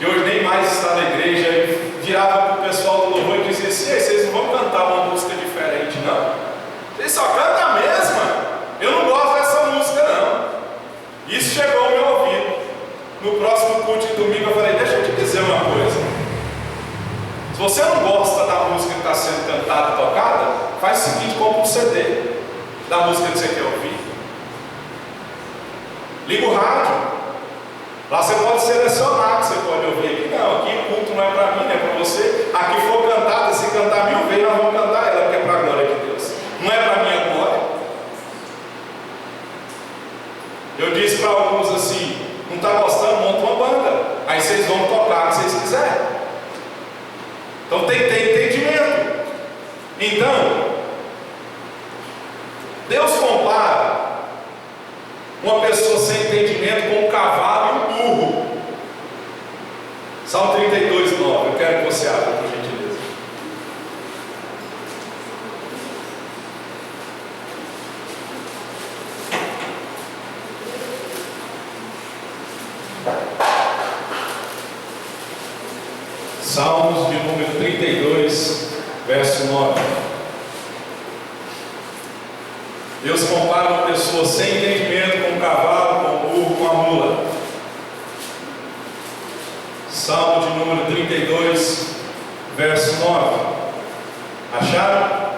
hoje nem mais estão na igreja, e virava para o pessoal do louvor e dizia assim: vocês não vão cantar uma música diferente, não? Vocês só cantam a mesma? Eu não gosto dessa música, não. Isso chegou ao meu ouvido. No próximo culto de domingo eu falei: deixa eu te dizer uma coisa. Se você não gosta da música que está sendo cantada e tocada, faz o seguinte: compra um CD da música que você quer ouvir. Liga o rádio. Lá você pode selecionar que você pode ouvir. Aqui não, aqui o culto não é para mim, é para você. Aqui for cantada, se cantar 1000 vezes, nós vamos cantar ela, porque é para a glória de Deus. Não é para minha glória. Eu disse para alguns assim: não está gostando, monta uma banda. Aí vocês vão tocar o que vocês quiserem. Então tem que ter entendimento. Então, Deus compara uma pessoa sem entendimento com um cavalo e um burro. Salmo 32, 9. Eu quero que você abra, por gentileza. Salmos de número 32, verso 9. Deus compara uma pessoa sem entendimento com um cavalo, com um burro, com a mula. Salmo de número 32, verso 9. Acharam?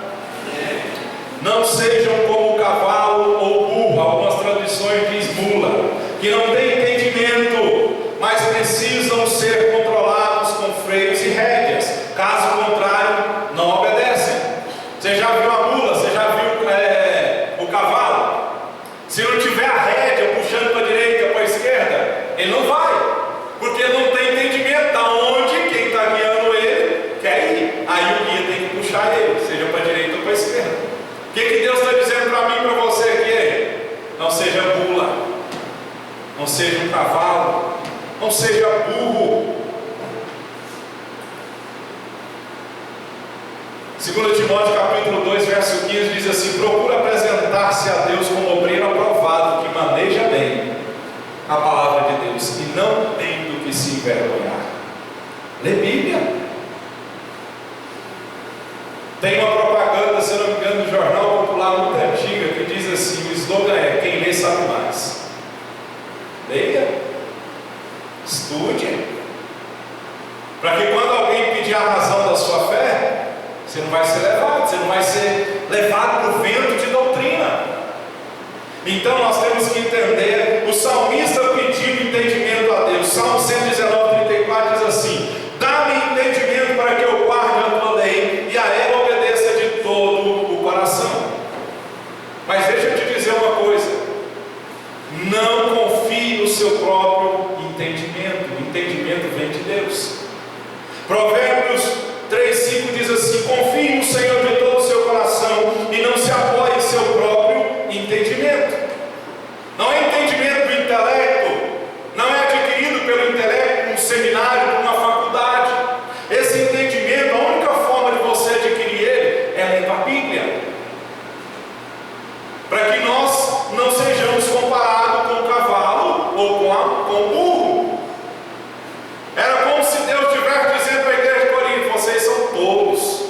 Não sejam como o cavalo ou o burro, algumas traduções diz mula, que não têm entendimento, mas precisam ser controlados com freios e rédeas. Caso contrário, não obedecem. Você já viu a mula? Você já viu o cavalo? Se não tiver a rédea puxando para a direita, para a esquerda, ele não vai, porque não tem entendimento de onde quem está guiando ele quer ir. Aí o guia tem que puxar ele, seja para a direita ou para a esquerda. O que Deus está dizendo para mim e para você aqui? Não seja mula, não seja um cavalo, não seja burro. 2 Timóteo capítulo 2, verso 15 diz assim: procura apresentar-se a Deus como obreiro aprovado, que maneja bem a palavra de Deus, e não tem do que se envergonhar. Lê Bíblia. Tem uma propaganda, se não me engano, do Jornal Popular muito antiga, que diz assim, o slogan é: quem lê sabe mais. Leia, estude, para que quando alguém pedir a razão da sua fé, você não vai ser levado, você não vai ser levado para o vento de doutrina. Então nós temos que entender, o salmista pediu entendimento a Deus. Salmo 119:34 diz assim: dá-me entendimento para que eu guarde a tua lei e a ela obedeça de todo o coração. Mas deixa eu te dizer uma coisa: não confie no seu próprio entendimento. O entendimento vem de Deus. Provérbios 3:5 diz assim: confie no Senhor de todo o seu coração e não se apoie em seu próprio entendimento. Não é entendimento do intelecto, não é adquirido pelo intelecto, num seminário, numa faculdade. Esse entendimento, a única forma de você adquirir ele é lendo a Bíblia, para que nós não sejamos comparados com o cavalo ou com o burro. Era como se Deus estivesse dizendo para a igreja de Corinto: vocês são tolos.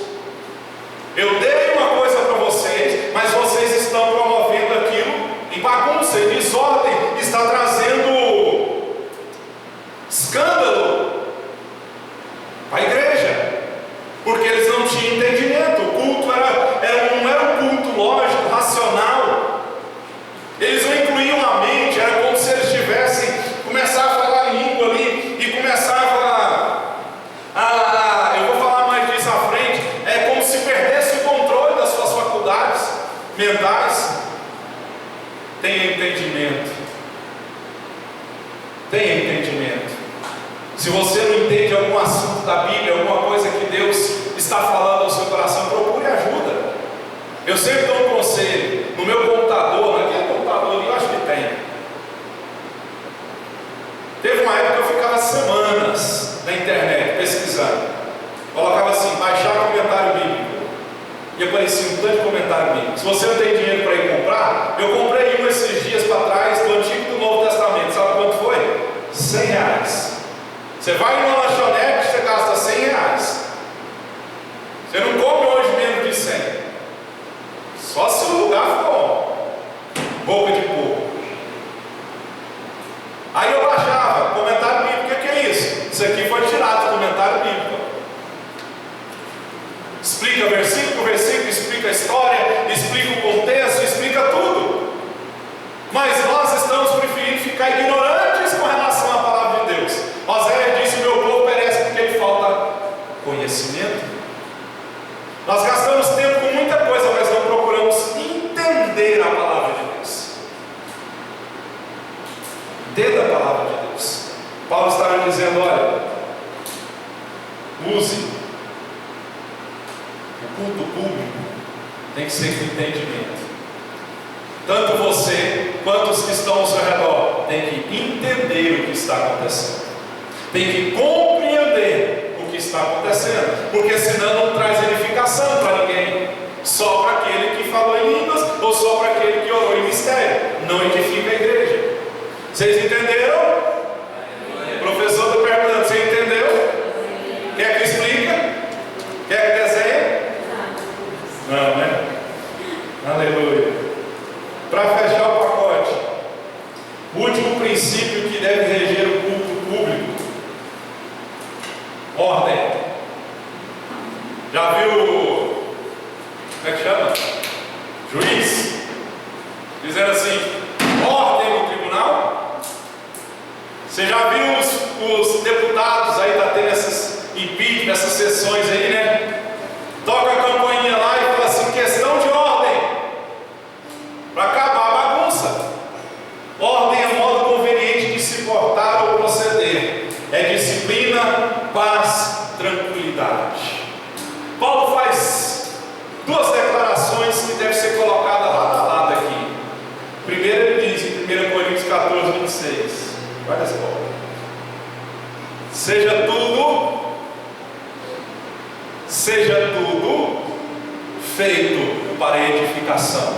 Eu dei uma coisa para vocês, mas vocês estão promovendo aquilo em bagunça, em desordem, está trazendo escândalo para a igreja, porque eles não tinham entendimento. O culto não era um culto lógico, racional. Eles não incluíam a mente, era como se eles tivessem começado a falar em língua ali e começava eu vou falar mais disso à frente, é como se perdesse o controle das suas faculdades mentais. Tenha entendimento. Tenha entendimento. Se você não entende algum assunto da Bíblia, alguma coisa que Deus está falando ao seu coração, procure ajuda. Eu sempre dou um conselho. No meu computador, naquele computador ali, eu acho que tem. Teve uma época que eu ficava semanas na internet pesquisando. Colocava assim: baixar comentário bíblico. E aparecia um tanto de comentário bíblico. Se você não tem dinheiro para ir comprar, eu comprei um esses dias para trás, do Antigo e do Novo Testamento. Sabe quanto foi? R$100. Você vai numa lanchonete, você gasta R$100. Você não come hoje menos de 100. Só se o lugar for boca de porco. Aí eu baixava comentário bíblico. O que é isso? Isso aqui foi tirado do comentário bíblico. Explica versículo por versículo, explica a história, explica o contexto, explica tudo. Mas nós estamos preferindo ficar ignorantes com relação à palavra de Deus. Oséias disse: o meu povo perece porque lhe falta conhecimento. Nós gastamos tempo com muita coisa, mas não procuramos entender a palavra de Deus. Entenda a palavra de Deus. Paulo estava dizendo: olha, use o culto público, tem que ser com entendimento. Tanto você quanto os que estão ao seu redor tem que entender o que está acontecendo, tem que compreender o que está acontecendo, porque senão não traz edificação para ninguém, só para aquele que falou em línguas ou só para aquele que orou em mistério. Não edifica a igreja. Vocês entenderam? Professor, estou perguntando: você entendeu? Quer que explica? Quer que desenhe? Não, né? Aleluia. Para fechar o pacote, o último princípio que deve reger o culto público: ordem. Já viu, como é que chama? Juiz dizendo assim: ordem no tribunal. Você já viu os deputados aí, tá tendo essas impeachment, essas sessões aí, né? Toca a campainha lá e fala assim: questão de ordem, para acabar a bagunça. Ordem é modo conveniente de se portar ou proceder, é disciplina, paz, tranquilidade. Paulo faz duas declarações que devem ser colocadas lado a lado aqui. Primeiro ele diz em 1 Coríntios 14:26, olha só: seja tudo feito para edificação.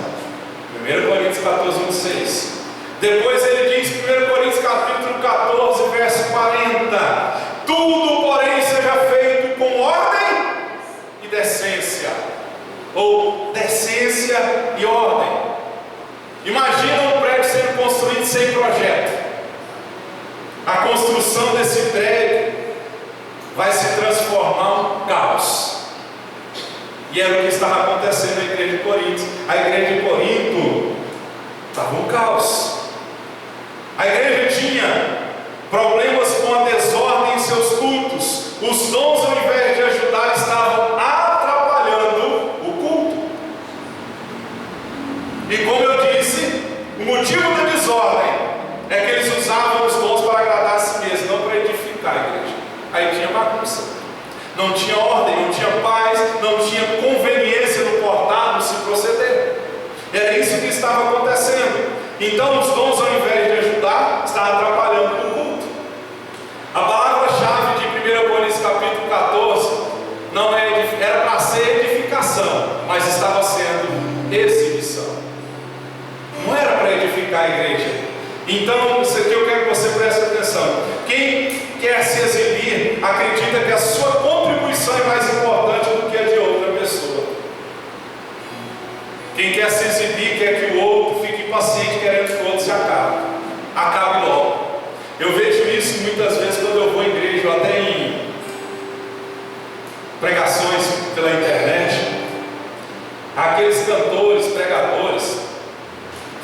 1 Coríntios 14:26. Depois ele diz, 1 Coríntios capítulo 14, verso 40: tudo, porém, seja feito com ordem e decência, ou decência e ordem. Imagina um prédio sendo construído E era o que estava acontecendo na igreja de Corinto. A igreja de Corinto estava um caos. A igreja tinha problemas com a desordem em seus cultos. Os dons, ao invés de ajudar, estavam atrapalhando o culto. E como eu disse, o motivo da desordem é que eles usavam os dons para agradar a si mesmos, não para edificar a igreja. Aí tinha bagunça, não tinha ordem, não tinha paz, não tinha conveniência no portar, no se proceder. Era isso que estava acontecendo. Então os dons, ao invés de ajudar, estavam atrapalhando o culto. A palavra-chave de 1 Coríntios capítulo 14 não era para ser edificação, mas estava sendo exibição. Não era para edificar a igreja. Então, isso aqui eu quero que você preste atenção. Quem quer se exibir, acredita que a sua contribuição é mais importante do que a de outra pessoa. Quem quer se exibir, quer que o outro fique impaciente, querendo que o outro se acabe logo. Eu vejo isso muitas vezes quando eu vou em igreja, ou até em pregações pela internet. Aqueles cantores, pregadores,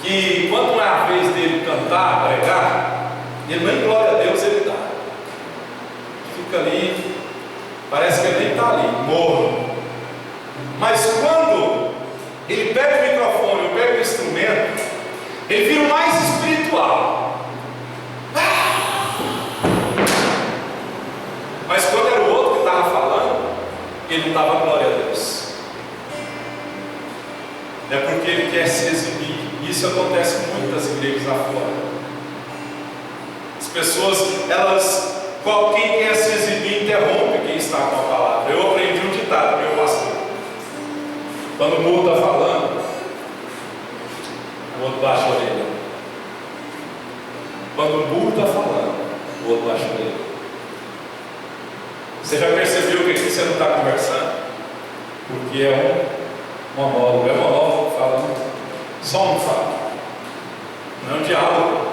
que quando é a vez dele cantar, pregar, ele nem glória a Deus ele dá. Fica ali, parece que ele nem está ali, morno. Mas quando ele pega o microfone, pega o instrumento, ele vira o mais espiritual. Mas quando era o outro que estava falando, ele não dava glória a Deus. É porque ele quer se exibir. Isso acontece em muitas igrejas lá fora. As pessoas, quem quer se exibir, interrompe quem está com a palavra. Eu aprendi um ditado, meu pastor. Quando o muro está falando, o outro baixa a orelha. Quando o muro está falando, o outro baixa a orelha. Você já percebeu que aqui você não está conversando? Porque é um monólogo. É um monólogo que fala, só um fala. Não é um diálogo.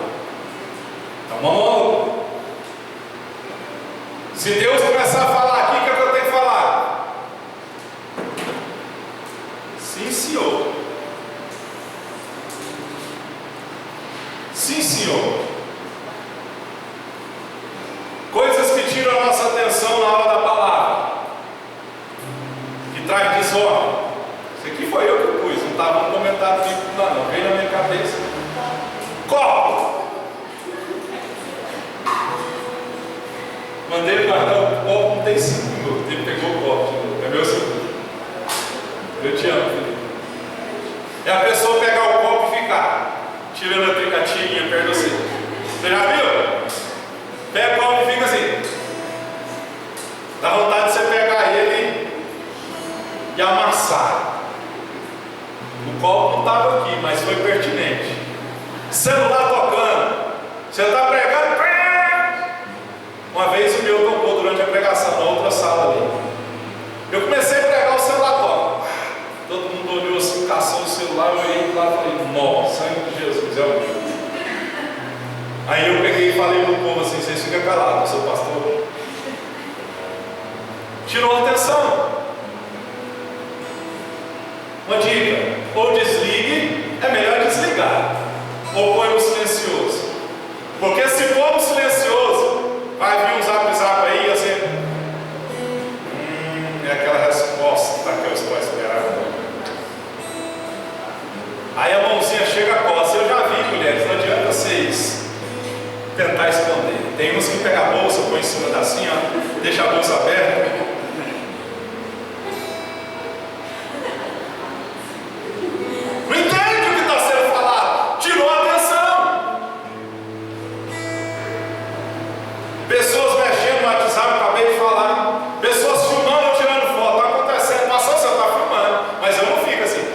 É um monólogo. Se Deus começar a falar aqui, o que é que eu tenho que falar? Sim, senhor. Sim, senhor. Coisas que tiram a nossa atenção na hora da palavra, que traz desordem. Isso aqui foi eu que pus, não estava no comentário bíblico não, veio na minha cabeça. Copo! Mandei ele guardar o copo, não tem 5 minutos. Ele pegou o copo de novo, é meu segundo. Eu te amo, filho. É a pessoa pegar o copo e ficar tirando a tirinha perto de você. Você já viu? Pega o copo e fica assim. Dá vontade de você pegar ele e amassar. O copo não estava aqui, mas foi pertinente. Celular tocando. Você está pregando. Uma vez o meu tocou durante a pregação na outra sala ali. Eu comecei a pregar, o celular toca. Todo mundo olhou assim, caçou o celular, eu olhei lá e falei, nossa, sangue de Jesus é o meu. Aí eu peguei e falei pro povo assim, vocês ficam calados, seu pastor. Tirou a atenção. Uma dica, ou desligue, é melhor desligar, ou põe no silencioso. Porque se for no silencioso, vai vir um zap aí assim, é aquela resposta que eu estou esperando. Aí a mãozinha chega a costa. Eu já vi, mulheres, não adianta vocês tentar esconder. Tem uns que pegam a bolsa, põe em cima da assim, ó, deixa a bolsa aberta. Não entende o que está sendo falado. Tirou a atenção. Pessoas mexendo no WhatsApp, acabei de falar. Pessoas filmando ou tirando foto. Está acontecendo. Passou, você está filmando. Mas eu não fico assim.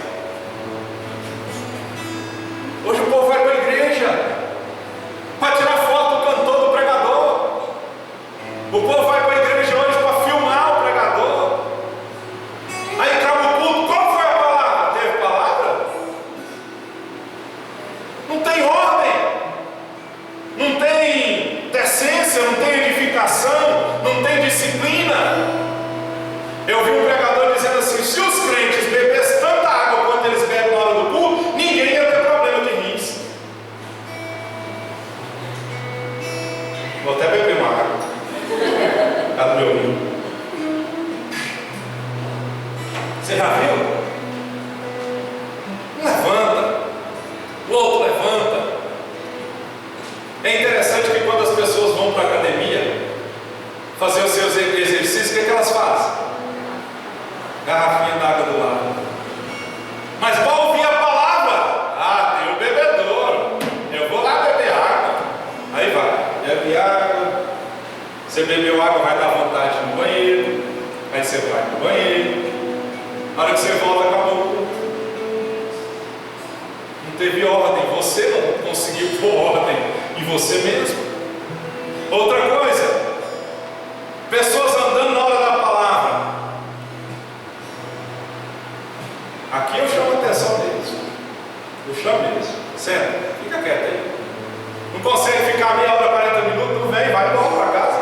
Hoje o povo vai para a igreja para tirar foto do cantor, do pregador. O povo vai para a igreja hoje para filmar Vou até beber uma água. Cadê meu rio? Você já viu? Um levanta, o outro levanta. É interessante que quando as pessoas vão para a academia fazer os seus exercícios, o que elas fazem? Garrafinha d'água do lado. Mas para ouvir a palavra, tem o bebedouro. Eu vou lá beber água. Aí vai, bebe água. Você bebeu água, vai dar vontade no banheiro. Aí você vai no banheiro. Na hora que você volta, acabou. Não teve ordem. Você não conseguiu pôr ordem em você mesmo. Outra coisa, pessoas andando na hora da palavra. Aqui eu chamo a atenção deles. Eu chamo eles. Senta, fica quieto aí. Não consegue ficar meia hora, 40 minutos, não vem, vai embora para casa.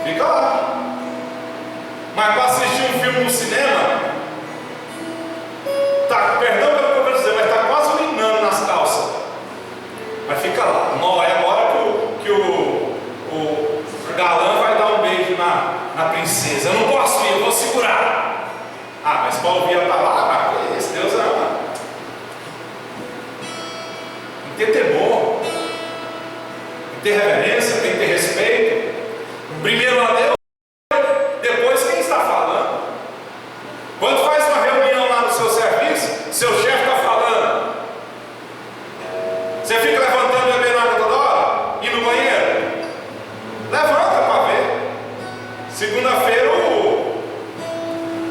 Fica lá. Mas para assistir um filme no cinema, perdão pelo que eu vou dizer, mas está quase urinando nas calças. Mas fica lá. Não, é agora que o galã vai dar um beijo na princesa. Eu não posso ir, eu vou segurar. Mas para ouvir a palavra, esse Deus ama. Tem que ter temor, tem que ter reverência, tem que ter respeito. Primeiro a Deus, depois quem está falando. Quando faz uma reunião lá no seu serviço, seu chefe está falando, você fica levantando e bebendo água toda hora? Ir no banheiro? Levanta para ver. Segunda-feira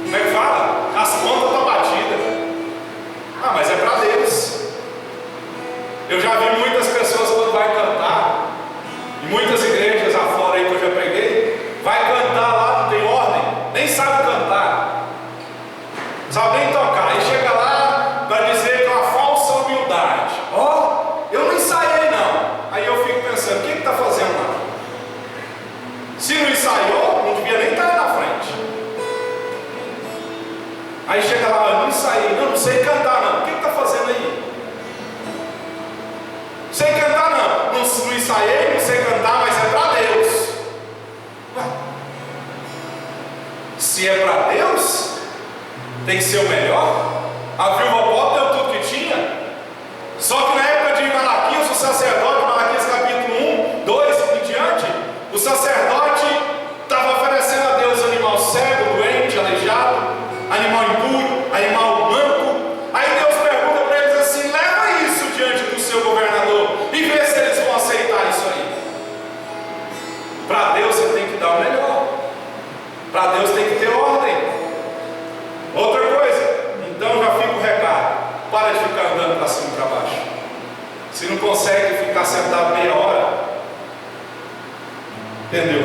como é que fala? As contas estão batidas. Mas é para Deus. Eu já vi muitas pessoas quando vai cantar, em muitas igrejas afora aí que eu já preguei, vai cantar lá, não tem ordem, nem sabe cantar, sabe nem tocar, e chega lá para dizer que é uma falsa humildade. Eu não ensaiei não. Aí eu fico pensando, o que está fazendo lá? Se não ensaiou, não devia nem estar na frente. Aí chega lá, eu não ensaiei, não sei cantar não. O que está fazendo aí? Sei cantar não ensaiei, não sei cantar, mas é para Deus. Se é para Deus, tem que ser o melhor. A viúva pobre deu tudo que tinha. Só que na época de Malaquias, o sacerdote, Malaquias capítulo 1, 2 em diante, o sacerdote estava oferecendo a Deus animal cego, doente, aleijado, animal impuro, animal manco. Aí Deus pergunta para eles assim: leva isso diante do seu governador e vê se eles vão aceitar isso aí. Para Deus você tem que dar o melhor. Para Deus tem que ter ordem. Outra coisa, então já fica o recado: para de ficar andando para cima e para baixo. Se não consegue ficar sentado meia hora, entendeu?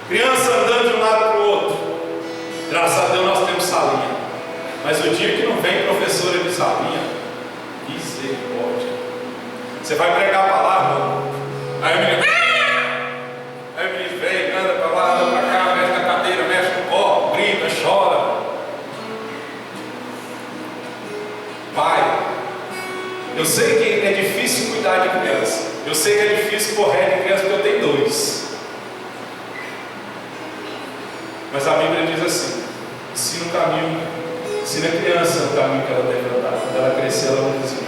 Criança andando de um lado para o outro. Graças a Deus nós temos salinha. Mas o dia que não vem professora de salinha, misericórdia. Você vai pregar a palavra, aí o menino vem, anda para lá, anda para cá, mexe na cadeira, mexe no copo, grita, chora. Pai, eu sei que é difícil cuidar de criança. Eu sei que é difícil correr de criança porque eu tenho 2. Mas a Bíblia diz assim: ensina o caminho, ensina a criança o caminho que ela deve andar. Quando ela crescer, ela vai dizer: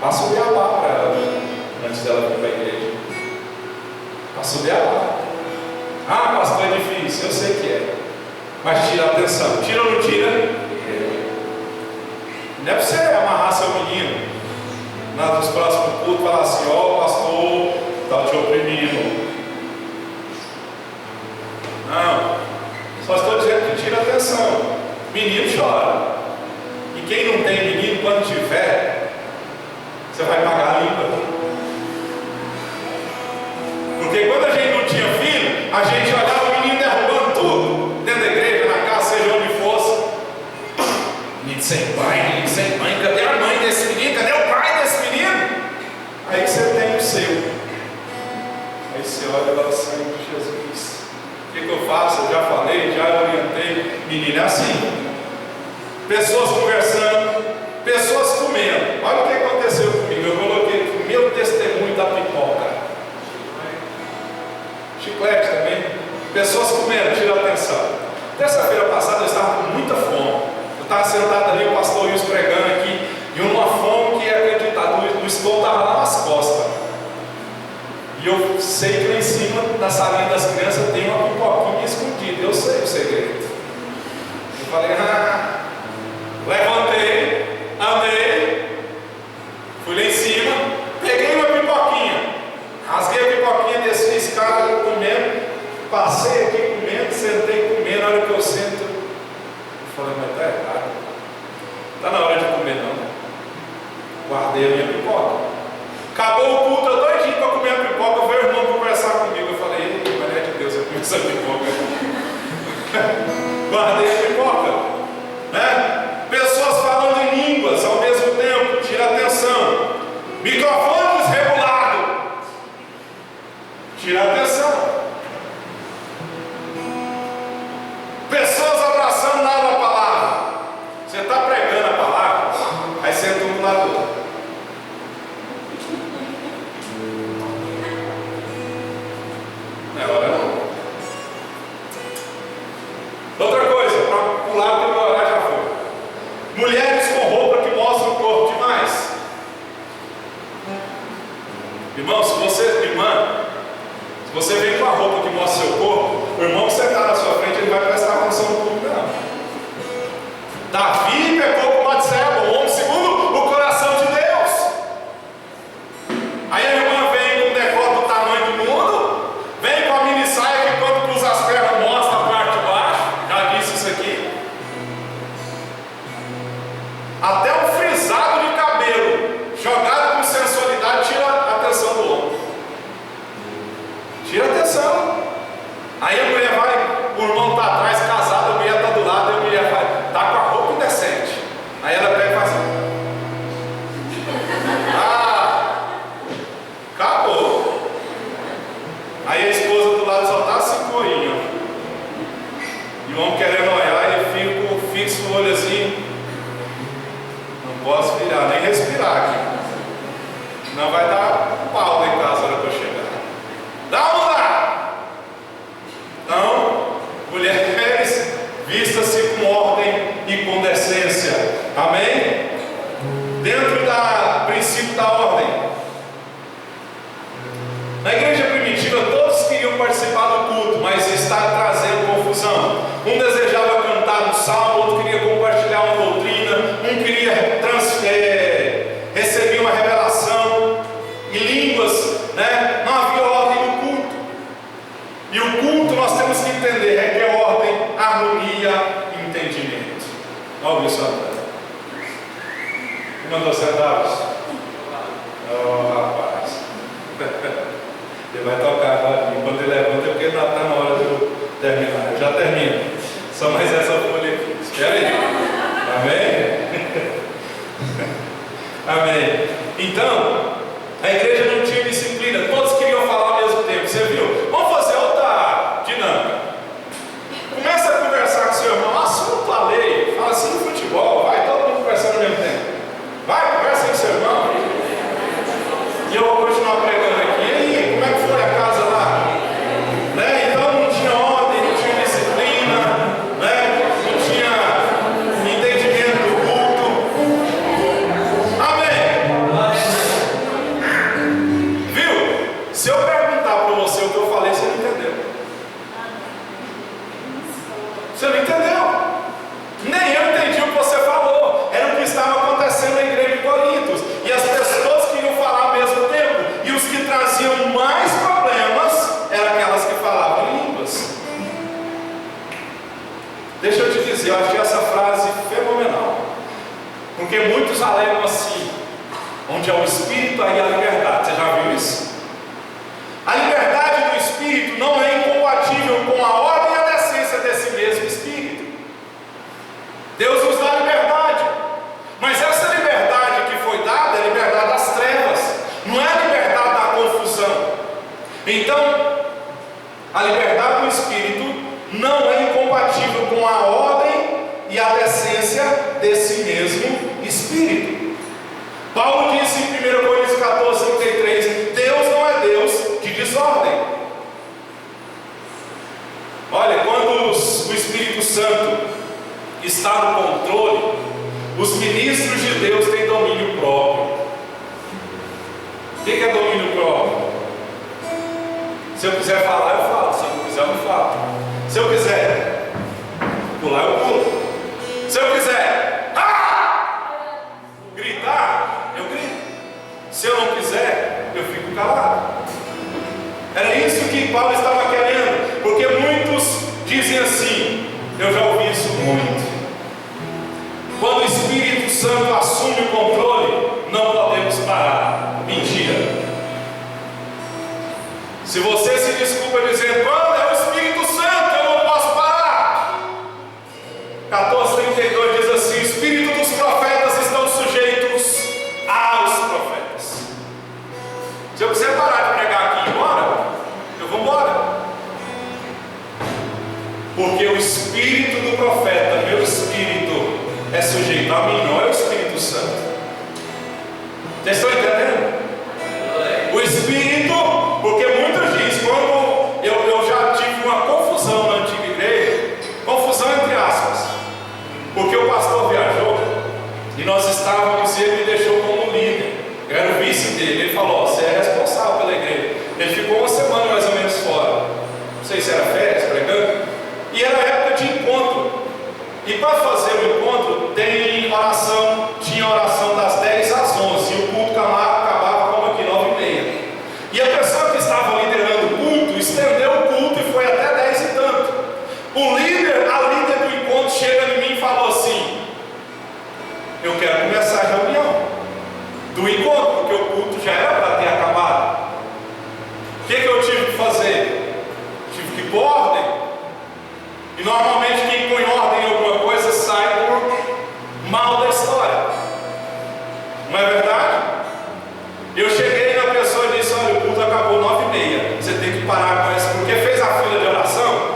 passa o beabá para ela antes dela vir para a igreja. Passa o beabá. Pastor, é difícil, eu sei que é. Mas tira a atenção. Tira ou não tira? Não é para você amarrar seu menino nos próximos cultos e falar assim: pastor, está te oprimindo. Não. Só estou dizendo que tira a atenção. Menino chora. E quem não tem menino, quando tiver, você vai pagar a língua. Porque quando a gente não tinha filho, a gente olhava o menino derrubando tudo, dentro da igreja, na casa, seja onde fosse. Menino sem pai, menino sem mãe, cadê a mãe desse menino? Cadê o pai desse menino? Aí você tem o seu. Aí você olha e fala: Senhor Jesus, o que eu faço? Eu já falei, já orientei. Menino é assim. Pessoas conversando, pessoas comendo. Olha o que aconteceu comigo. Eu Pessoas comendo, tira a atenção. Terça-feira passada eu estava com muita fome. Eu estava sentado ali, o pastor Wilson pregando aqui, e uma fome que é acreditada, o estômago estava lá nas costas. E eu sei que lá em cima, na salinha das crianças, tem uma pipoquinha escondida. Eu sei o segredo. Eu falei, levantei, andei, fui lá em cima, peguei uma pipoquinha, rasguei a pipoquinha, desci a escada comendo, passei aqui comendo, sentei comendo. Na hora que eu sento, eu falei, mas está errado, está na hora de comer não. Guardei a minha pipoca. Acabou o culto, eu doidinho para comer a pipoca. Veio o irmão conversar comigo. Eu falei, mas é de Deus, eu comi essa pipoca. Guardei a pipoca, né? Pessoas falando em línguas ao mesmo tempo, tira atenção. Microfone desregulado, tira atenção. Pessoas abraçando nada a palavra. Você está pregando a palavra, aí senta um do lado do outro. Não é hora não. Outra coisa, para pular porque o horário já foi. Mulheres com roupa que mostram o corpo demais. Irmão, se você vem com a roupa que mostra seu corpo, o irmão que sentar na sua frente, ele vai prestar atenção no culto, não. Davi pecou com Batseba, o homem segundo o coração de Deus. Aí a irmã vem com o decote do tamanho do mundo, vem com a mini saia que quando cruza as pernas mostra a parte de baixo. Já disse isso aqui. Até um frisado de cabelo jogado com sensualidade tira a atenção do homem. Tira a atenção. Aí a mulher vai, o irmão está atrás, casado, a mulher está do lado, e a mulher vai, está com a roupa indecente. Aí ela pega e faz assim. Acabou. Aí a esposa do lado só está assim, coinha. E o homem querendo olhar, ele fica fixo no olho assim. Não posso virar, nem respirar aqui. Não vai dar pau em casa na hora que eu chegar. Dá ou não dá? Então, mulheres, vista-se com ordem e com decência. Amém? Dentro do princípio da ordem. Na igreja primitiva, todos queriam participar do culto, mas está trazendo confusão. Um desejava cantar um salmo, outro queria compartilhar uma doutrina, um queria receber uma revelação em línguas, né? Não havia ordem no culto. E o culto nós temos que entender, requer ordem, harmonia e entendimento. Olha isso, André. Quem mandou centavos? Oh, rapaz. Ele vai tocar agora. Quando ele levanta, é porque está na hora de eu terminar. Eu já termino. Só mais essa folha aqui. Espera aí. Amém? Amém. Então, a igreja não tinha disciplina. Todos queriam falar ao mesmo tempo. Você viu? Vamos fazer outra dinâmica. Começa a conversar com seu irmão. Assunto a lei. Fala assim no futebol. Vai todo mundo conversando ao mesmo tempo. Vai, conversa com seu irmão. E eu vou continuar pregando aqui. E aí, como é que foi a casa lá? Né? Então não tinha ordem, não tinha disciplina, né? Não tinha entendimento do culto. Amém? Viu? Se eu perguntar para você o que eu falei, você não entendeu. Você não entendeu? Nem eu entendi o que você falou. Era o que estava acontecendo na igreja de Corintos. E as pessoas queriam falar ao mesmo tempo. E os que traziam mais problemas eram aquelas que falavam em línguas. Deixa eu te dizer, eu achei essa frase fenomenal. Porque muitos alegam assim: onde é o Espírito, aí há a liberdade. Você já viu isso? A liberdade do Espírito não é incompatível com a ordem e a decência desse mesmo Espírito. Deus nos dá liberdade, mas essa liberdade que foi dada é a liberdade das trevas, não é a liberdade da confusão. Então, a liberdade do Espírito não é incompatível com a ordem e a decência desse mesmo Espírito. Paulo disse em 1 Coríntios 14:33: Deus não é Deus de desordem. Santo está no controle, os ministros de Deus têm domínio próprio. O que é domínio próprio? Se eu quiser falar, eu falo. Se eu não quiser, eu não falo. Se eu quiser pular, eu pulo. Se eu quiser gritar, eu grito. Se eu não quiser, eu fico calado. Era isso que Paulo estava querendo, porque muitos dizem assim, eu já ouvi isso muito. Quando o Espírito Santo assume o controle, não podemos parar. Mentira. Se você se desculpa dizendo, quando é o Espírito Santo, eu não posso parar. 14:32 diz assim, o Espírito dos profetas estão sujeitos aos profetas. Se eu quiser parar de pregar aqui e ir embora, eu vou embora. Porque o Espírito do profeta, meu Espírito, é sujeito a mim, não é o Espírito Santo. Vocês estão entendendo? O Espírito, porque muitos dizem, quando eu já tive uma confusão na antiga igreja, confusão entre aspas, porque o pastor viajou e nós estávamos, e ele me deixou como líder, eu era o vice dele, ele falou, você é responsável pela igreja. Ele ficou uma semana mais ou menos fora, não sei se era férias, pregando, e era época de encontro. E para fazer o encontro, tem oração, tinha oração das 10 às 11, e o culto acabava como aqui, 9:30. E a pessoa que estava liderando o culto, estendeu o culto e foi até 10 e tanto. A líder do encontro chega em mim e falou assim, eu quero começar a reunião do encontro, porque o culto já era para ter acabado. O que eu tive que fazer? Tive que pôr ordem. E normalmente quem põe ordem em alguma coisa sai por mal da história. Não é verdade? Eu cheguei na pessoa e disse, olha, o culto acabou 9:30. Você tem que parar com isso. Porque fez a fila de oração,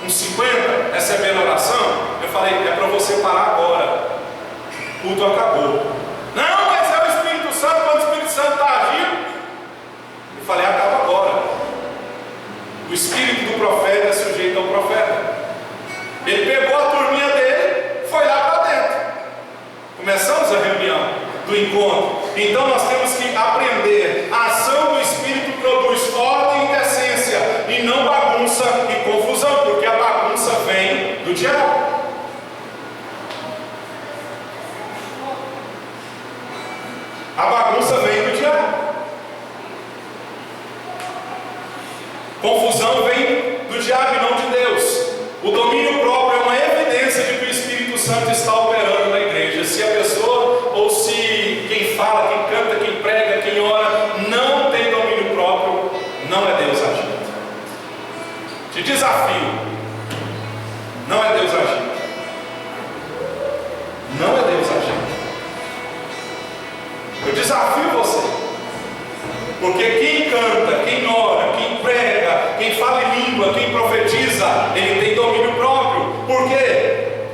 uns 50, recebendo oração. Eu falei, é para você parar agora. O culto acabou. Não, mas é o Espírito Santo, quando o Espírito Santo está agindo. Eu falei, acaba agora. O Espírito do profeta é sujeito ao profeta. Ele pegou a turminha dele, foi lá para dentro. Começamos a reunião do encontro. Então nós temos que aprender. A ação do Espírito produz ordem e decência, e não bagunça e confusão, porque a bagunça vem do diabo. A bagunça vem do diabo. Confusão vem do diabo e não de Deus. O domínio próprio é uma evidência de que o Espírito Santo está operando na igreja. Se a pessoa, ou se quem fala, quem canta, quem prega, quem ora, não tem domínio próprio, não é Deus agindo. Te desafio, não é Deus agindo. Não é Deus agindo. Eu desafio você, porque quem canta, quem ora, quem prega, quem fala em língua, quem profetiza, ele tem domínio próprio. Por quê?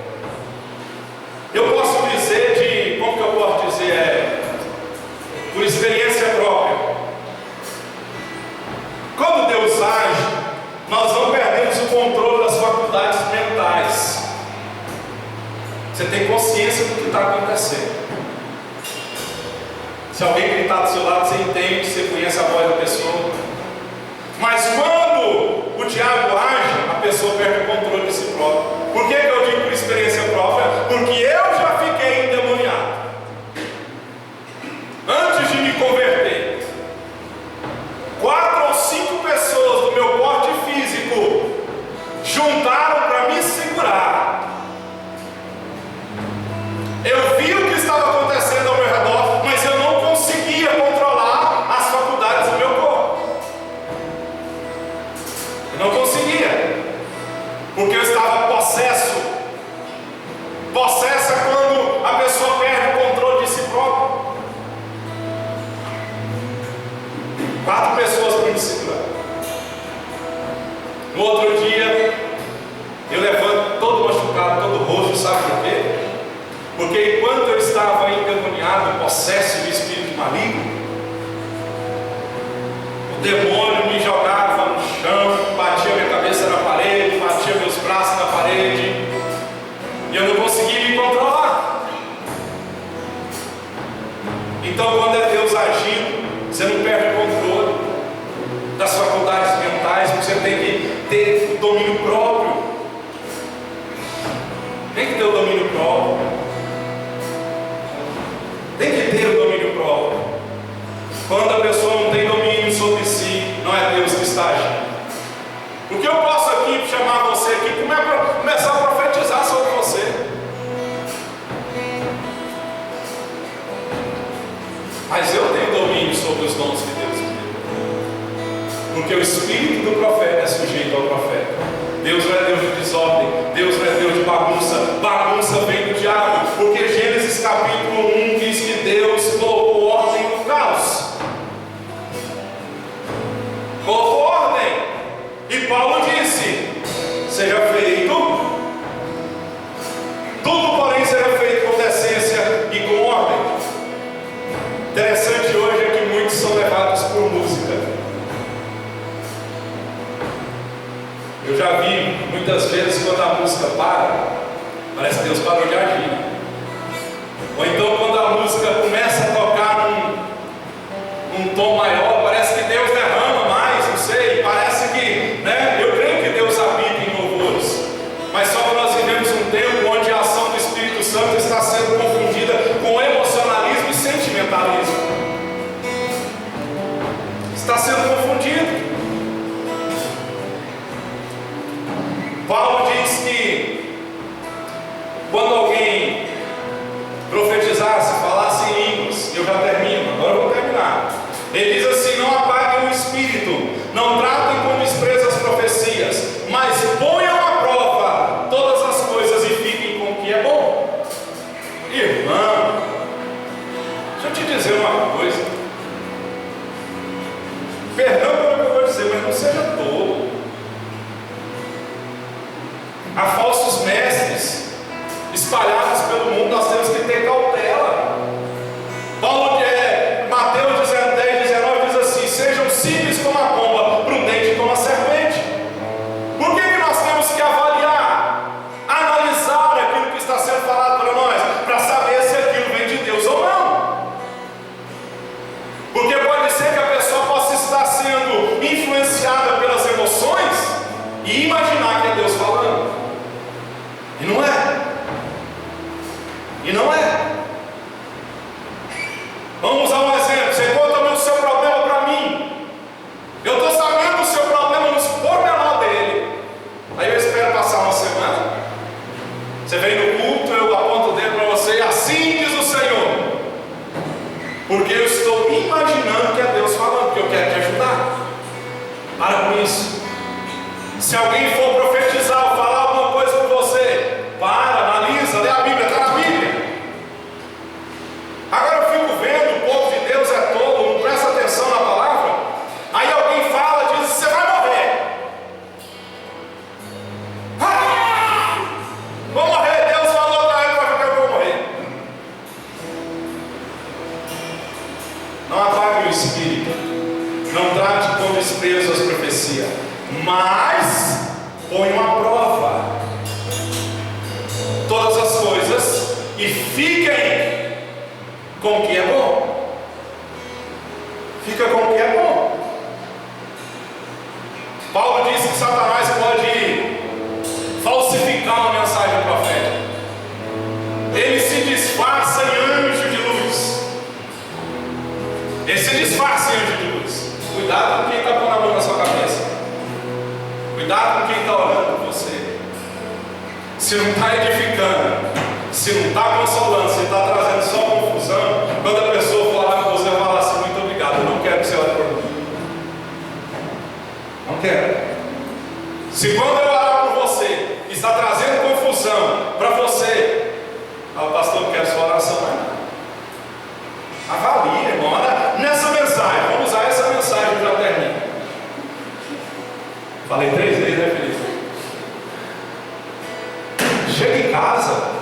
Eu posso dizer como que eu posso dizer? Por experiência própria. Quando Deus age, nós não perdemos o controle das faculdades mentais. Você tem consciência do que está acontecendo. Se alguém gritar do seu lado, você entende, você conhece a voz da pessoa. Mas quando o diabo age, a pessoa perde o controle de si própria. Por que eu digo por experiência própria? Porque eu já fiquei endemoniado. Antes de me converter, 4 ou 5 pessoas do meu porte físico juntaram para me segurar. Eu vi o que estava acontecendo ao meu redor, mas eu não conseguia controlar as faculdades do meu corpo. Eu não conseguia, porque eu estava possesso. Possessa é quando a pessoa perde o controle de si próprio. 4 pessoas para me segurar. No outro dia, eu levanto todo machucado, todo roxo, sabe por quê? Porque enquanto eu estava endemoniado, possesso do espírito maligno, o demônio me jogava no chão, batia minha cabeça na parede, batia meus braços na parede, Então, quando é Deus agindo, você não perde o controle das faculdades mentais, você tem que ter o domínio próprio. Tem que ter o domínio próprio. Tem que ter o domínio próprio. Quando a pessoa não tem domínio sobre si, não é Deus que está agindo. O que eu posso aqui chamar você aqui, começar a profetizar sobre você. Mas eu tenho domínio sobre os dons que Deus me deu. Porque o espírito do profeta é sujeito ao profeta. Deus não é Deus de desordem, Deus não é Deus de bagunça. Bagunça vem do diabo. Porque Gênesis capítulo 1 diz que Deus colocou ordem no caos. Colocou ordem. E Paulo disse: seja feito, tudo porém será feito com decência e com ordem. Interessante hoje é que muitos são levados por música. Eu já vi muitas vezes quando a música para, parece que Deus parou de agir. Ou então quando a música começa a tocar num tom maior, parece que Deus derrama mais, não sei, parece que, né? Eu creio que Deus habita em louvores, mas só que nós vivemos um tempo onde a ação do Espírito Santo está sendo confundida com emocionalismo e sentimentalismo. Está sendo confundido. Paulo diz que quando alguém profetizasse, falasse em línguas, eu já termino, agora eu vou terminar. Ele diz assim: não apaguem o espírito, não tratem com desprezo as profecias, mas ponham à prova todas as coisas e fiquem com o que é bom. Irmão, deixa eu te dizer uma coisa. Perdão pelo que eu vou dizer, mas não seja tolo. Há falsos mestres espalhados pelo mundo, nós temos que ter cautela. Mateus 10:19 diz assim: sejam simples como a pomba, prudentes como a serpente. Por que nós temos que avaliar, analisar aquilo que está sendo falado para nós, para saber se aquilo vem de Deus ou não? Porque pode ser que a pessoa possa estar sendo influenciada pelas emoções e imaginar que é Deus falando, e não é. E não é. Vamos usar um exemplo. Você conta o seu problema para mim. Eu estou sabendo o seu problema nos pormenor dele. Aí eu espero passar uma semana. Você vem no culto, eu aponto o dedo para você e assim diz o Senhor. Porque eu estou imaginando que é Deus falando, porque eu quero te ajudar. Para com isso. Se alguém for profetizar ou falar alguma coisa com você, para, analisa, lê a Bíblia, está na Bíblia. Agora eu fico vendo, o povo de Deus é tolo, não presta atenção na palavra. Aí alguém fala, diz: você vai morrer. Vou morrer, Deus falou para ele, vai ficar, eu vou morrer. Não apague o espírito, não trate com desprezo as profecias, mas põe uma prova todas as coisas e fiquem com o que é bom. Fica com o que é bom. Paulo disse que Satanás pode falsificar uma mensagem profética. Ele se disfarça em anjo de luz. Ele se disfarça em anjo de luz. Cuidado com quem está pondo a mão na sua cabeça. Cuidado com quem está orando por você. Se não está edificando, se não está consolando, se está trazendo só confusão, quando a pessoa falar com você, vai falar assim: muito obrigado, eu não quero que você ore por mim. Não quero. Se quando eu orar por você está trazendo confusão para você, pastor, não quero sua oração, não. Avalie, irmão. Nessa mensagem, vamos usar essa mensagem para terminar. Falei 3 vezes, né, Felipe? Chega em casa,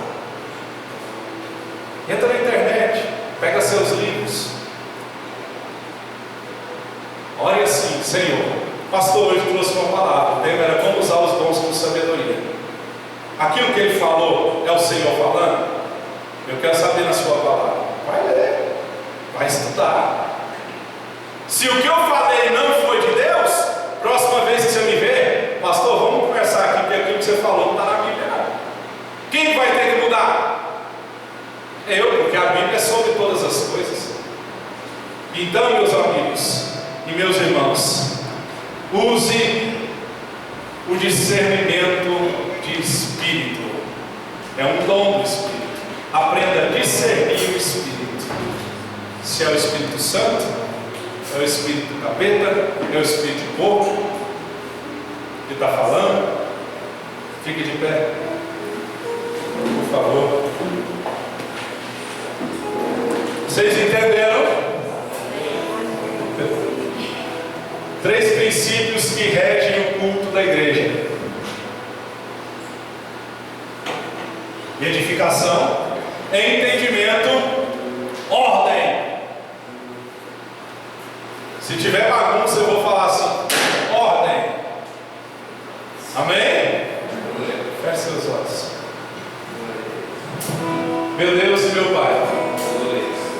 entra na internet, pega seus livros, ore assim: Senhor, pastor hoje trouxe uma palavra, o tema era como usar os dons com sabedoria. Aquilo que ele falou é o Senhor falando? Eu quero saber na sua palavra. Vai ler, vai Se o que eu falei não foi de Deus, próxima vez que você me ver, pastor, vamos conversar aqui, porque aquilo que você falou não está na Bíblia. Quem vai ter que mudar? Eu, porque a Bíblia é sobre todas as coisas. Então, meus amigos e meus irmãos, use o discernimento de espírito. É um dom do Espírito. Aprenda a discernir o Espírito. Se é o Espírito Santo, é o Espírito do capeta, é o Espírito de porco que está falando. Fique de pé, por favor. Vocês entenderam? 3 princípios que regem o culto da igreja: edificação, entendimento, ordem. Se tiver bagunça, eu vou falar assim: ordem. Amém? Feche seus olhos. Meu Deus e meu Pai,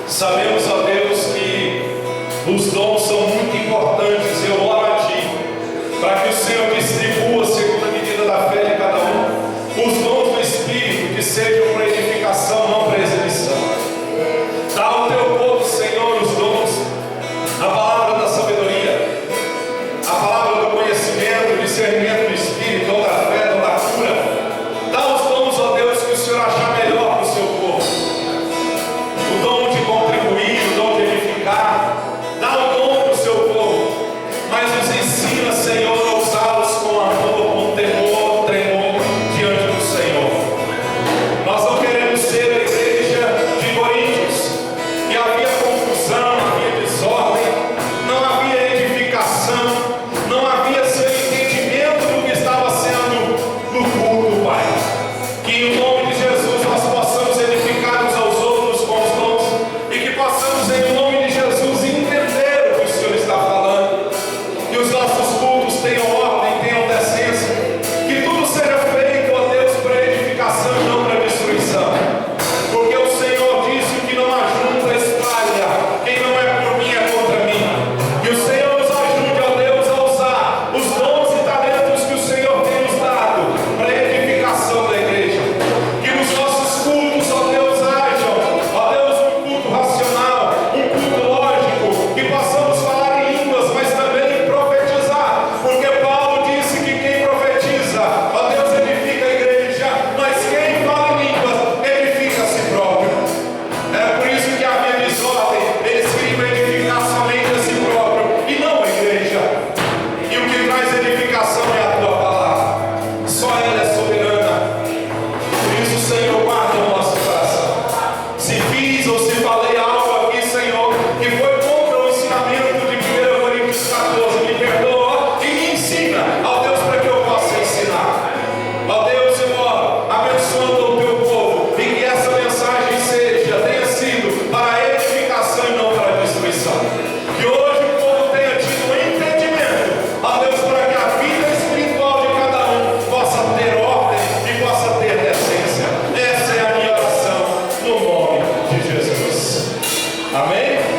sabemos, ó Deus, que os dons são muito importantes. Eu oro a Ti para que o Senhor distribua segundo a medida da fé de cada um os dons do Espírito, que sejam para edificação, não para exibição. Dá ao Teu povo, Senhor, os dons, a palavra da sabedoria, a palavra do conhecimento, o discernimento do Espírito, dom da fé, dom da cura. Dá os dons, ó Deus, que o Senhor achar melhor para o Seu povo. O dom de contribuir, o dom de edificar. Dá o dom para o Seu povo, mas nos ensina, Senhor, a usá-los com amor, com temor, tremor diante do Senhor. Nós não queremos ser a igreja de Coríntios, que havia confusão, havia desordem, não havia edificação, não havia seu entendimento do que estava sendo no culto, Pai. Que em nome de Jesus nós possamos edificar uns aos outros com os dons, e que possamos, em nome de Jesus, entender o que o Senhor está falando. Que os nossos cultos tenham ordem, tenham decência, que tudo seja feito, ó Deus, para edificação e não para destruição. Porque o Senhor disse que não ajunta, espalha. Quem não é por mim é contra mim. Que o Senhor nos ajude, ó Deus, a usar os dons e talentos que o Senhor tem nos dado para a edificação da igreja. Que nos nossos cultos, ó Deus, hajam, ó Deus, um culto racional, um culto lógico, que possamos falar em línguas, mas também profetizar, porque Paulo disse que quem profetiza, ó Deus, edifica a igreja, mas quem fala em línguas, edifica a si próprio. É por isso que havia desordem. Eles queriam edificar somente a si próprio e não a igreja. E o que traz edificação é a Tua palavra. Só ela é soberana. Por isso, Senhor, guarda o nosso coração. Se fiz ou se falei algo aqui, Senhor, que foi contra o ensinamento de 1 Coríntios 14, me perdoa e me ensina, ó Deus, para que eu possa ensinar. Ó Deus, eu oro, abençoando o Teu povo, e que essa mensagem tenha sido para a edificação e não para a destruição. Que hoje o povo tenha tido entendimento, ó Deus, para que a vida espiritual de cada um possa ter ordem e possa ter decência. Essa é a minha oração, no nome de Jesus. Amém?